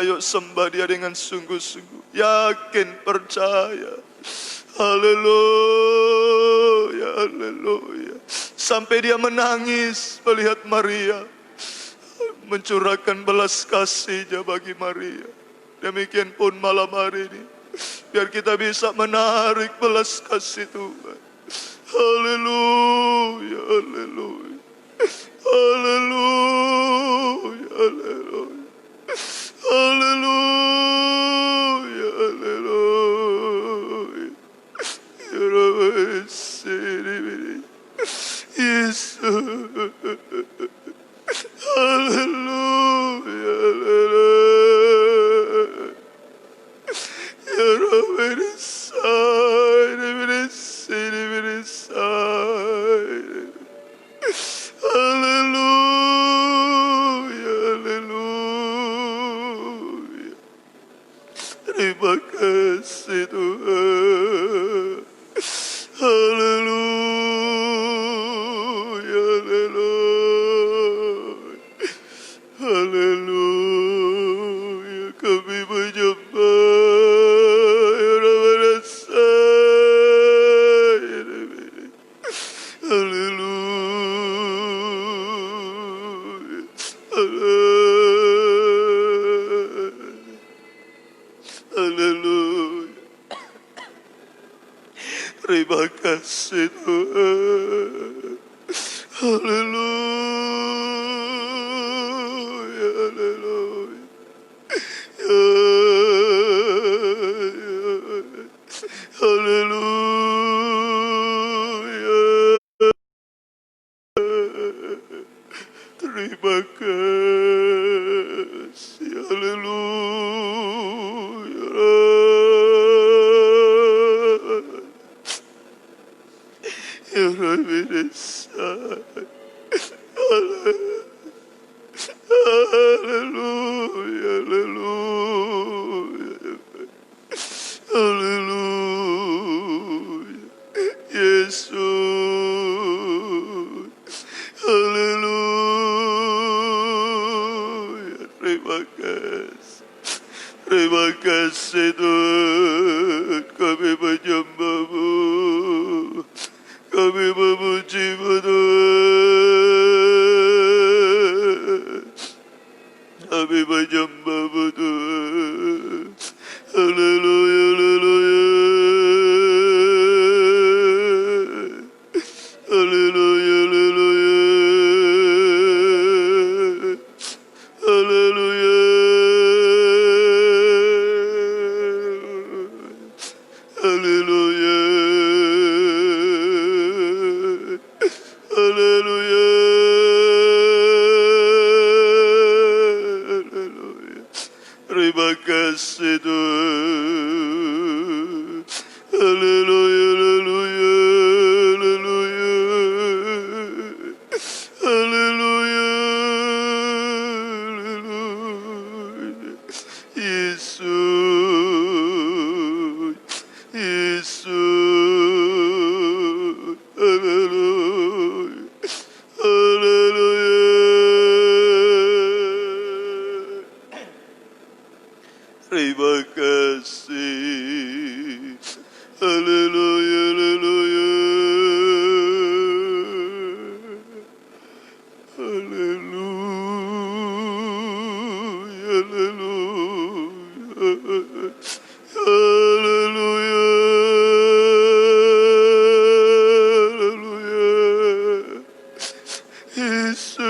Ayo sembah Dia dengan sungguh-sungguh, yakin, percaya. Haleluya, haleluya. Sampai dia menangis melihat Maria, mencurahkan belas kasih-Nya bagi Maria. Demikian pun malam hari ini, biar kita bisa menarik belas kasih Tuhan. Haleluya, haleluya. Haleluya, haleluya. Haleluya, haleluya. Yesus. Haleluya, haleluya. Ya Rabbi, haleluya, haleluya. Terima kasih Tuhan. Haleluya, haleluya. Haleluya, kami menyembah ya Rabbi. Haleluya, haleluya. Terima kasih Tuhan. Haleluya, haleluya. Haleluya. Terima kasih. Haleluya. Ya Rabbi Nisa. Haleluya, haleluya. Haleluya. Yesus. Haleluya. Terima kasih. Terima kasih Tuhan. Kami menyembah-Mu. Kami memuji-Mu Tuhan. Kami menyembah-Mu Tuhan. Haleluya, haleluya. Haleluya, haleluya. Haleluya. Haleluya. Haleluya. Haleluya. Terima kasih Tuhan. Haleluya, haleluya, haleluya. Haleluya, haleluya. Yesus, Yesus. Terima kasih. Haleluya, haleluya. Haleluya, haleluya. Haleluya, haleluya. Yesus.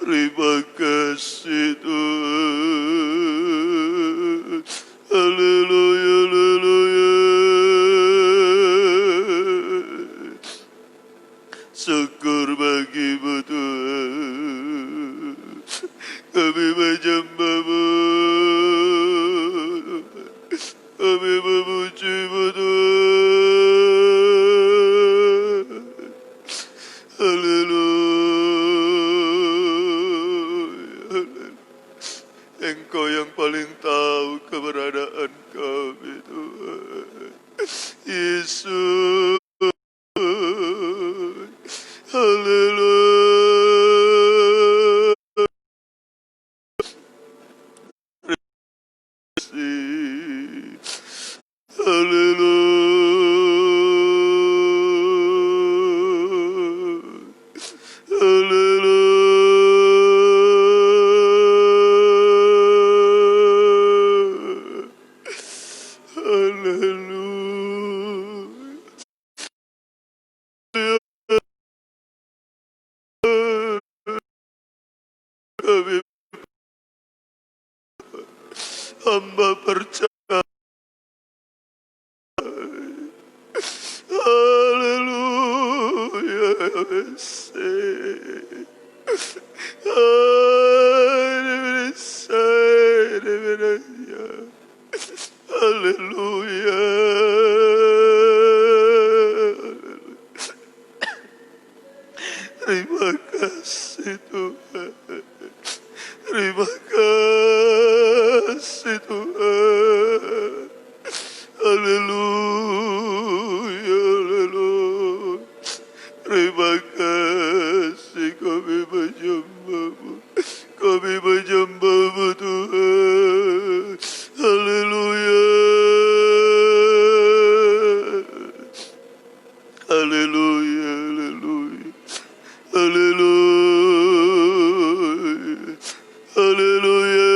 Terima kasih Tuhan. Haleluya, haleluya. Syukur bagi-Mu Tuhan. Kami menyembah-Mu. Kami memuji-Mu Tuhan. Haleluya. Engkau yang paling tahu keberadaan kami Tuhan. Yesus. Haleluya. Kami hamba percaya. Haleluya. Haleluya. Terima kasih Tuhan. Terima kasih Tuhan. Haleluya, haleluya. Terima kasih kami menyembah-Mu. Kami menyembah-Mu Tuhan. Haleluya. Haleluya, haleluya. Haleluya. Haleluya.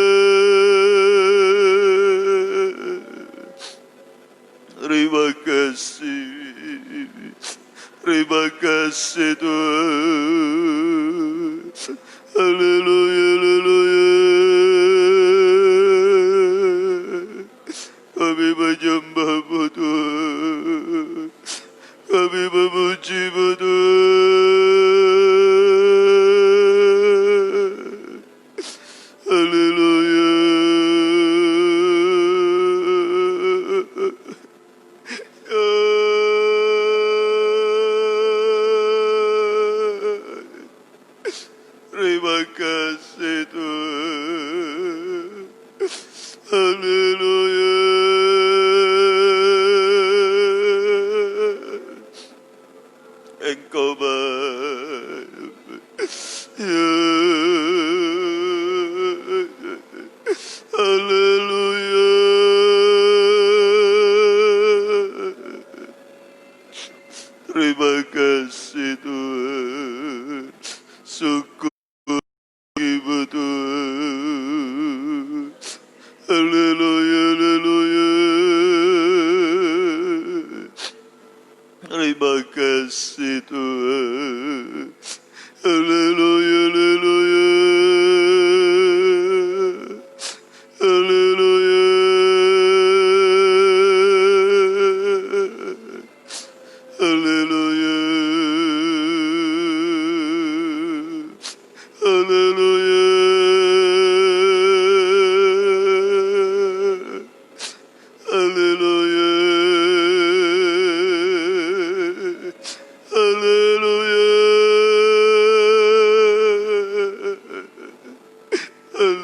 Terima kasih. Terima kasih Tuhan. Haleluya, haleluya. Kami menyembah-Mu Tuhan. Kami memuji-Mu Tuhan. Haleluya.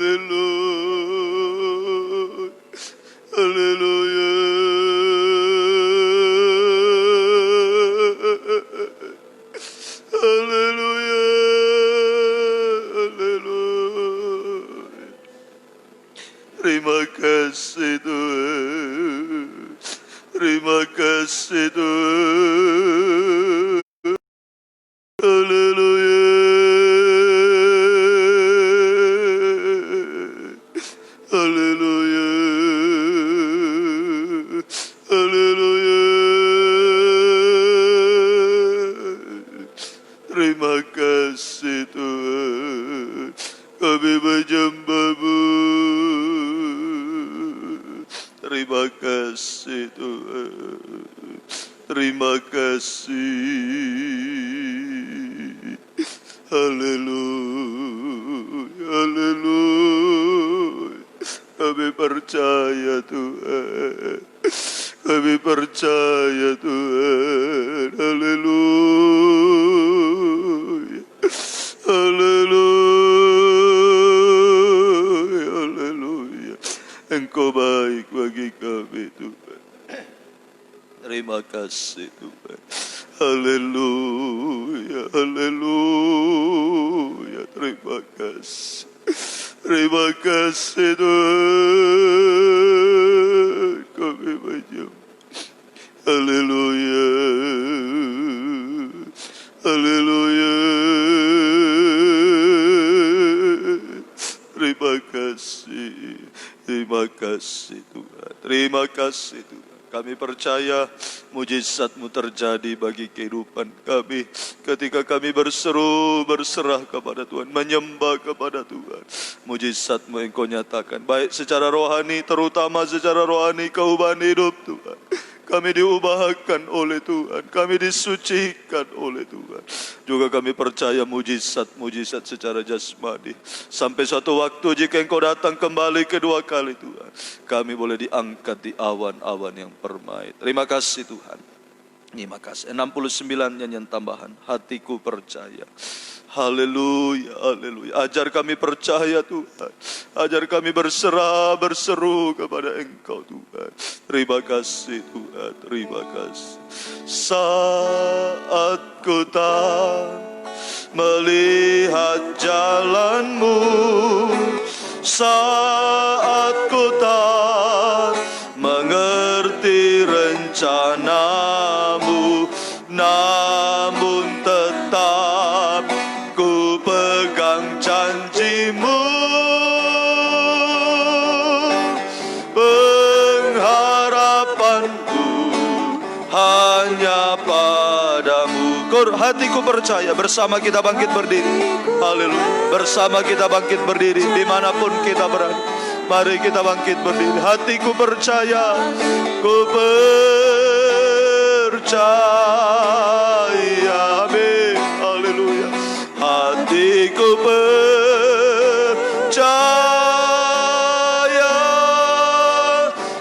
Haleluya. Haleluya. Haleluya. Terima kasih Tuhan. Terima kasih Tuhan. Haleluya. Haleluya. Haleluya. Terima kasih Tuhan. Kami menyembah-Mu. Terima kasih Tuhan. Terima kasih. Haleluya. Haleluya. Kami percaya Tuhan. Kami percaya Tuhan. Haleluya. Haleluya. Haleluya. Engkau baik bagi kami Tuhan. Terima kasih Tuhan. Haleluya. Haleluya. Terima kasih. Terima kasih Tuhan. Kami menyembah. Haleluya. Haleluya. Terima kasih. Terima kasih Tuhan. Terima kasih Tuhan. Kami percaya mujizat-Mu terjadi bagi kehidupan kami. Ketika kami berseru, berserah kepada Tuhan, menyembah kepada Tuhan. Mujizat-Mu Engkau nyatakan, baik secara rohani, terutama secara rohani, keubatan hidup Tuhan. Kami diubahkan oleh Tuhan, kami disucikan oleh Tuhan. Juga kami percaya mujizat-mujizat secara jasmani. Sampai suatu waktu jika Engkau datang kembali kedua kali Tuhan, kami boleh diangkat di awan-awan yang permai. Terima kasih Tuhan. Terima kasih. 69 nyanyian tambahan. Hatiku percaya. Haleluya, haleluya. Ajar kami percaya Tuhan. Ajar kami berserah, berseru kepada Engkau Tuhan. Terima kasih Tuhan, terima kasih. Saat ku tak melihat jalan-Mu, saat ku tak mengerti rencana-Mu, namun tetap ku pegang janji-Mu. Pengharapanku hanya padamu. Hatiku percaya. Bersama kita bangkit berdiri. Haleluya. Bersama kita bangkit berdiri dimanapun kita berada. Mari kita bangkit berdiri. Hatiku percaya. Ku percaya. Amin. Haleluya. Hatiku percaya.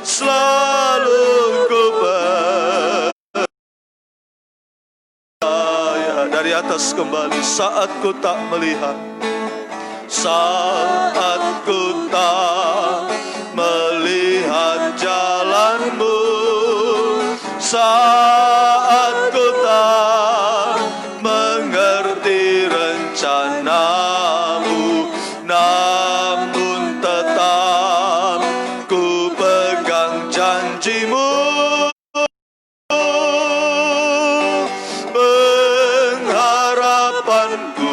Selalu ku percaya. Dari atas kembali. Saat ku tak melihat, saat ku tak melihat jalan-Mu, saat ku tak mengerti rencana-Mu, namun tetap ku pegang janji-Mu. Pengharapanku.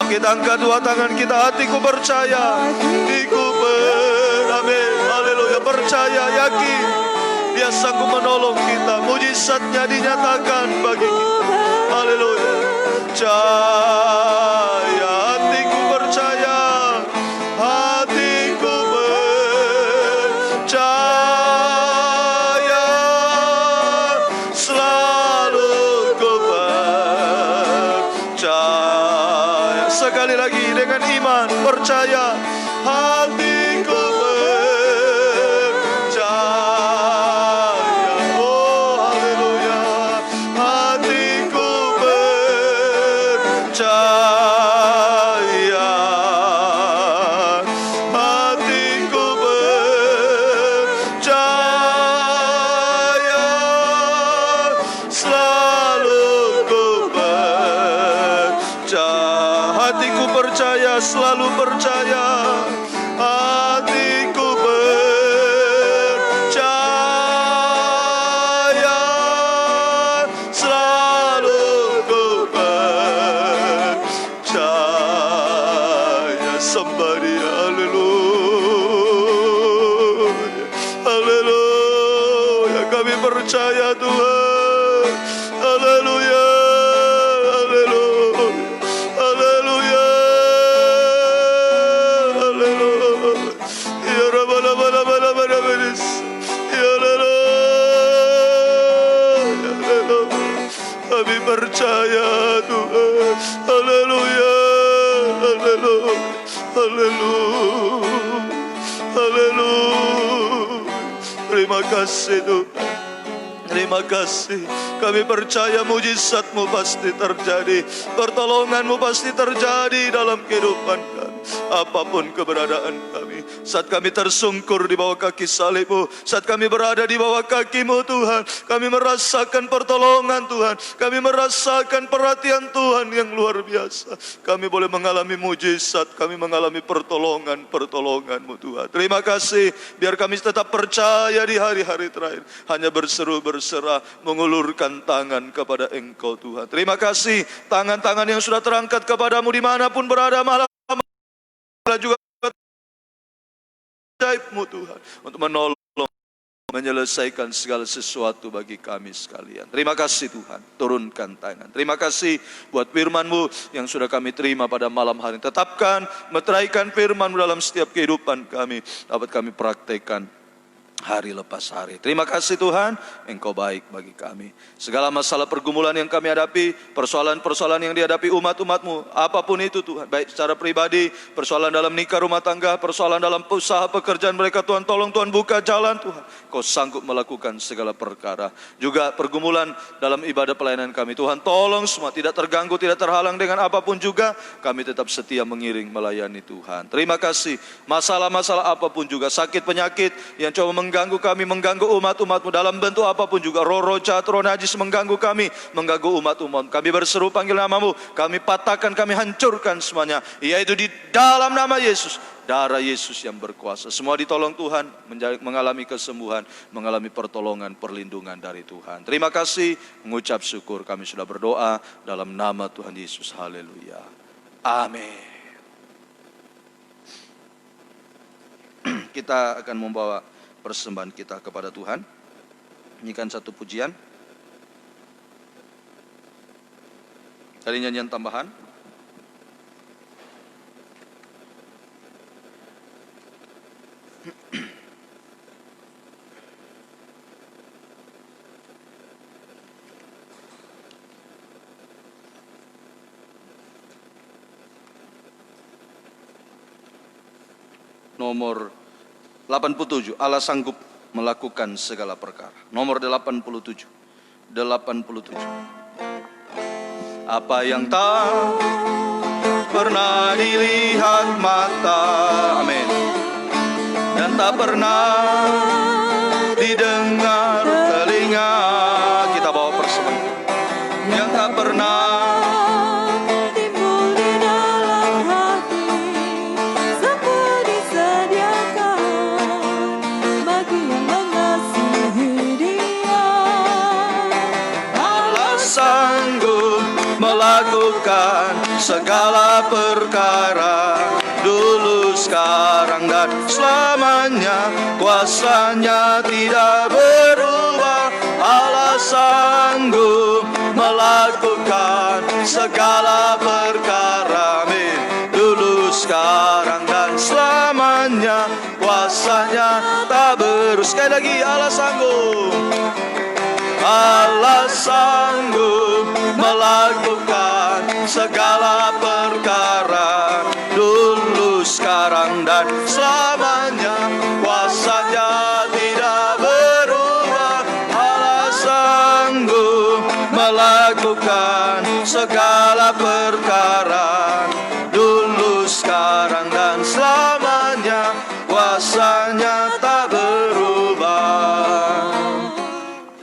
Kita angkat dua tangan kita. Hatiku percaya. Amin. Haleluya. Percaya, yakin Dia sanggup menolong kita. Mujizatnya dinyatakan bagi kita. Haleluya. Percaya. Hatiku percaya. Hatiku percaya. Selalu ku percaya. Sekali lagi dengan iman percaya. Hatiku percaya. Oh haleluya. Hatiku percaya. percaya, selalu percaya. Hatiku percaya, selalu ku percaya. Somebody, haleluya, haleluya. Kami percaya Tuhan, haleluya, haleluya, haleluya, haleluya. Ya Rabbana, bana, bana, bana, beres. Ya haleluya, haleluya. Kami percaya Tuhan, haleluya, haleluya, haleluya, haleluya. Terima kasih Tuhan, terima kasih. Kami percaya mujizat-Mu pasti terjadi, pertolongan-Mu pasti terjadi dalam kehidupan kami, apapun keberadaan kami. Saat kami tersungkur di bawah kaki salib-Mu, saat kami berada di bawah kaki-Mu Tuhan, kami merasakan pertolongan Tuhan, kami merasakan perhatian Tuhan yang luar biasa. Kami boleh mengalami mujizat, kami mengalami pertolongan-pertolongan-Mu Tuhan. Terima kasih, biar kami tetap percaya di hari-hari terakhir, hanya berseru berserah, mengulurkan tangan kepada Engkau Tuhan. Terima kasih, tangan-tangan yang sudah terangkat kepadamu dimanapun berada malam juga ajaib-Mu Tuhan, untuk menolong, menyelesaikan segala sesuatu bagi kami sekalian. Terima kasih Tuhan, turunkan tangan. Terima kasih buat firman-Mu yang sudah kami terima pada malam hari. Tetapkan, meteraikan firman-Mu dalam setiap kehidupan kami, dapat kami praktekkan hari lepas hari. Terima kasih Tuhan, Engkau baik bagi kami. Segala masalah pergumulan yang kami hadapi, persoalan-persoalan yang dihadapi umat-umat-Mu, apapun itu Tuhan, baik secara pribadi, persoalan dalam nikah rumah tangga, persoalan dalam usaha pekerjaan mereka, Tuhan tolong Tuhan buka jalan Tuhan. Kau sanggup melakukan segala perkara. Juga pergumulan dalam ibadah pelayanan kami, Tuhan tolong semua, tidak terganggu, tidak terhalang dengan apapun juga, kami tetap setia mengiring melayani Tuhan. Terima kasih. Masalah-masalah apapun juga, sakit penyakit yang coba mengganggu kami, mengganggu umat-umat-Mu dalam bentuk apapun juga, roh-roh jahat, roh najis mengganggu kami, mengganggu umat-umat. Kami berseru panggil nama-Mu, kami patahkan, kami hancurkan semuanya, yaitu di dalam nama Yesus, darah Yesus yang berkuasa. Semua ditolong Tuhan, mengalami kesembuhan, mengalami pertolongan, perlindungan dari Tuhan. Terima kasih, mengucap syukur kami sudah berdoa dalam nama Tuhan Yesus. Haleluya. Amin. Kita akan membawa persembahan kita kepada Tuhan. Nyanyikan satu pujian dari nyanyian tambahan. Nomor 87, Allah sanggup melakukan segala perkara. Nomor 87. Apa yang tak pernah dilihat mata, amin, dan tak pernah didengar telinga. Kita bawa persembahan yang tak pernah melakukan segala perkara, dulu, sekarang, dan selamanya. Kuasanya tidak berubah. Allah sanggup melakukan segala perkara, amin, dulu, sekarang, dan selamanya. Kuasanya tak berubah. Sekali lagi, Allah sanggup. Allah sanggup melakukan segala perkara, dulu, sekarang, dan selamanya. Kuasanya tidak berubah. Allah sanggup melakukan segala perkara, dulu, sekarang, dan selamanya. Kuasanya tak berubah.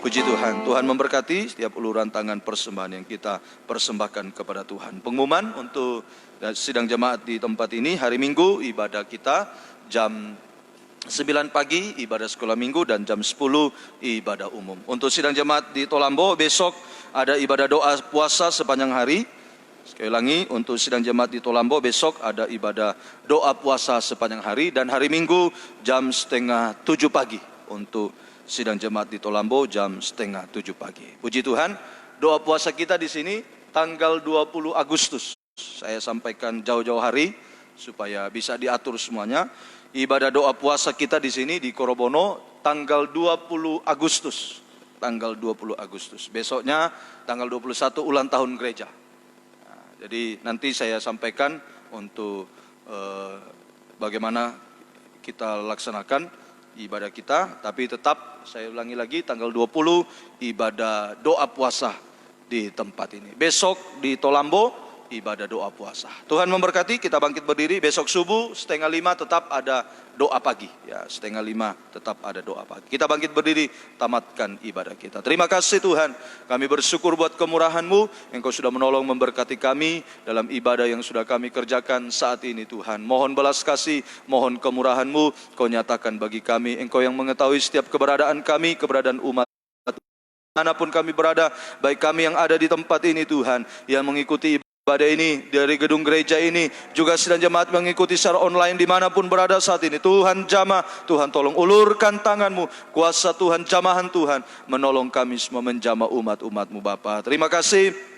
Puji Tuhan. Tuhan. Tuhan memberkati setiap uluran tangan persembahan yang kita persembahkan kepada Tuhan. Pengumuman untuk sidang jemaat di tempat ini, hari Minggu ibadah kita jam 9 pagi ibadah sekolah minggu dan jam 10 ibadah umum. Untuk sidang jemaat di Tolambo besok ada ibadah doa puasa sepanjang hari. Sekali lagi, untuk sidang jemaat di Tolambo besok ada ibadah doa puasa sepanjang hari, dan hari Minggu jam 6:30 pagi. Untuk sidang jemaat di Tolambo jam 6:30 pagi. Puji Tuhan, doa puasa kita di sini tanggal 20 Agustus. Saya sampaikan jauh-jauh hari supaya bisa diatur semuanya. Ibadah doa puasa kita di sini di Korobono tanggal 20 Agustus. Tanggal 20 Agustus. Besoknya tanggal 21 ulang tahun gereja. Nah, jadi nanti saya sampaikan untuk bagaimana kita laksanakan ibadah kita, tapi tetap saya ulangi lagi tanggal 20 ibadah doa puasa di tempat ini. Besok di Tolambo ibadah doa puasa. Tuhan memberkati, kita bangkit berdiri. Besok subuh 4:30 tetap ada doa pagi. Ya, 4:30 tetap ada doa pagi. Kita bangkit berdiri, tamatkan ibadah kita. Terima kasih Tuhan, kami bersyukur buat kemurahan-Mu. Engkau sudah menolong memberkati kami dalam ibadah yang sudah kami kerjakan saat ini Tuhan. Mohon belas kasih, mohon kemurahan-Mu, Kau nyatakan bagi kami. Engkau yang mengetahui setiap keberadaan kami, keberadaan umat. Manapun kami berada, baik kami yang ada di tempat ini Tuhan, yang mengikuti ibadah ini dari gedung gereja ini, juga sidang jemaat mengikuti secara online dimanapun berada saat ini. Tuhan jamah, Tuhan tolong ulurkan tangan-Mu, kuasa Tuhan, jamahan Tuhan, menolong kami semua menjamah umat-umat-Mu Bapa. Terima kasih.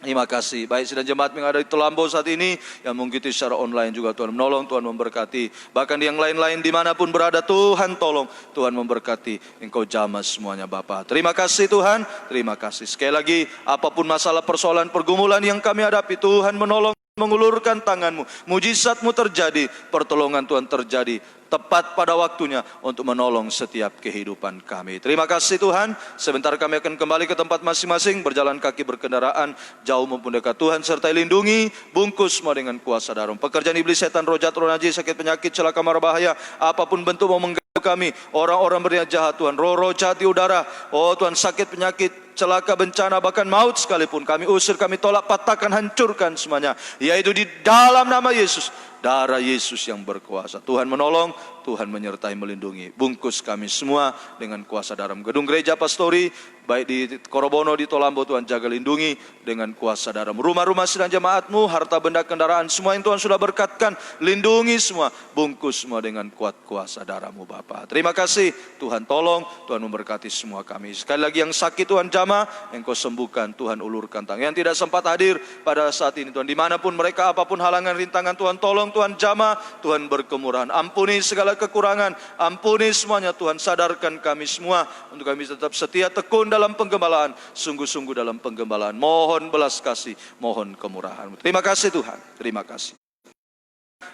Terima kasih. Baik sidang jemaat yang ada di Tolambo saat ini, yang mengikuti secara online juga Tuhan menolong, Tuhan memberkati. Bahkan yang lain-lain dimanapun berada, Tuhan tolong, Tuhan memberkati. Engkau jamah semuanya Bapa. Terima kasih Tuhan, terima kasih. Sekali lagi, apapun masalah, persoalan, pergumulan yang kami hadapi, Tuhan menolong, mengulurkan tangan-Mu. Mujizat-Mu terjadi, pertolongan Tuhan terjadi tepat pada waktunya untuk menolong setiap kehidupan kami. Terima kasih Tuhan. Sebentar kami akan kembali ke tempat masing-masing, berjalan kaki, berkendaraan jauh maupun dekat. Tuhan sertai lindungi, bungkus semua dengan kuasa darah. Pekerjaan iblis, setan, roh jahat, roh najis, sakit, penyakit, celaka, mara bahaya, apapun bentuk mau mengganggu kami, orang-orang berniat jahat Tuhan, roh-roh jahat di udara, oh Tuhan, sakit, penyakit, celaka, bencana, bahkan maut sekalipun, kami usir, kami tolak, patahkan, hancurkan semuanya, yaitu di dalam nama Yesus. Darah Yesus yang berkuasa. Tuhan menolong, Tuhan menyertai, melindungi. Bungkus kami semua dengan kuasa darah. Gedung gereja pastori, baik di Korobono, di Tolambo, Tuhan jaga lindungi dengan kuasa darah. Rumah-rumah sidang jemaat-Mu, harta benda kendaraan, semua yang Tuhan sudah berkatkan, lindungi semua. Bungkus semua dengan kuat kuasa darah-Mu Bapa. Terima kasih, Tuhan tolong, Tuhan memberkati semua kami. Sekali lagi yang sakit Tuhan jamah, Engkau sembuhkan, Tuhan ulurkan tangan. Yang tidak sempat hadir pada saat ini Tuhan, dimanapun mereka, apapun halangan, rintangan, Tuhan tolong, Tuhan jamah, Tuhan berkemurahan. Ampuni segala kekurangan, ampuni semuanya Tuhan. Sadarkan kami semua untuk kami tetap setia, tekun dalam penggembalaan, sungguh-sungguh dalam penggembalaan. Mohon belas kasih, mohon kemurahan. Terima kasih Tuhan, terima kasih.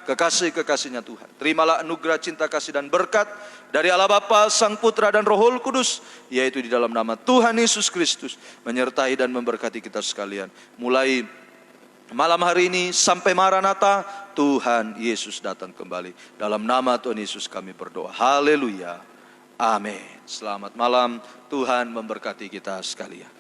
Kekasih-kekasihnya Tuhan, terimalah anugerah cinta kasih dan berkat dari Allah Bapa, Sang Putra dan Roh Kudus, yaitu di dalam nama Tuhan Yesus Kristus, menyertai dan memberkati kita sekalian. Mulai malam hari ini sampai Maranatha, Tuhan Yesus datang kembali. Dalam nama Tuhan Yesus kami berdoa. Haleluya. Amin. Selamat malam. Tuhan memberkati kita sekalian.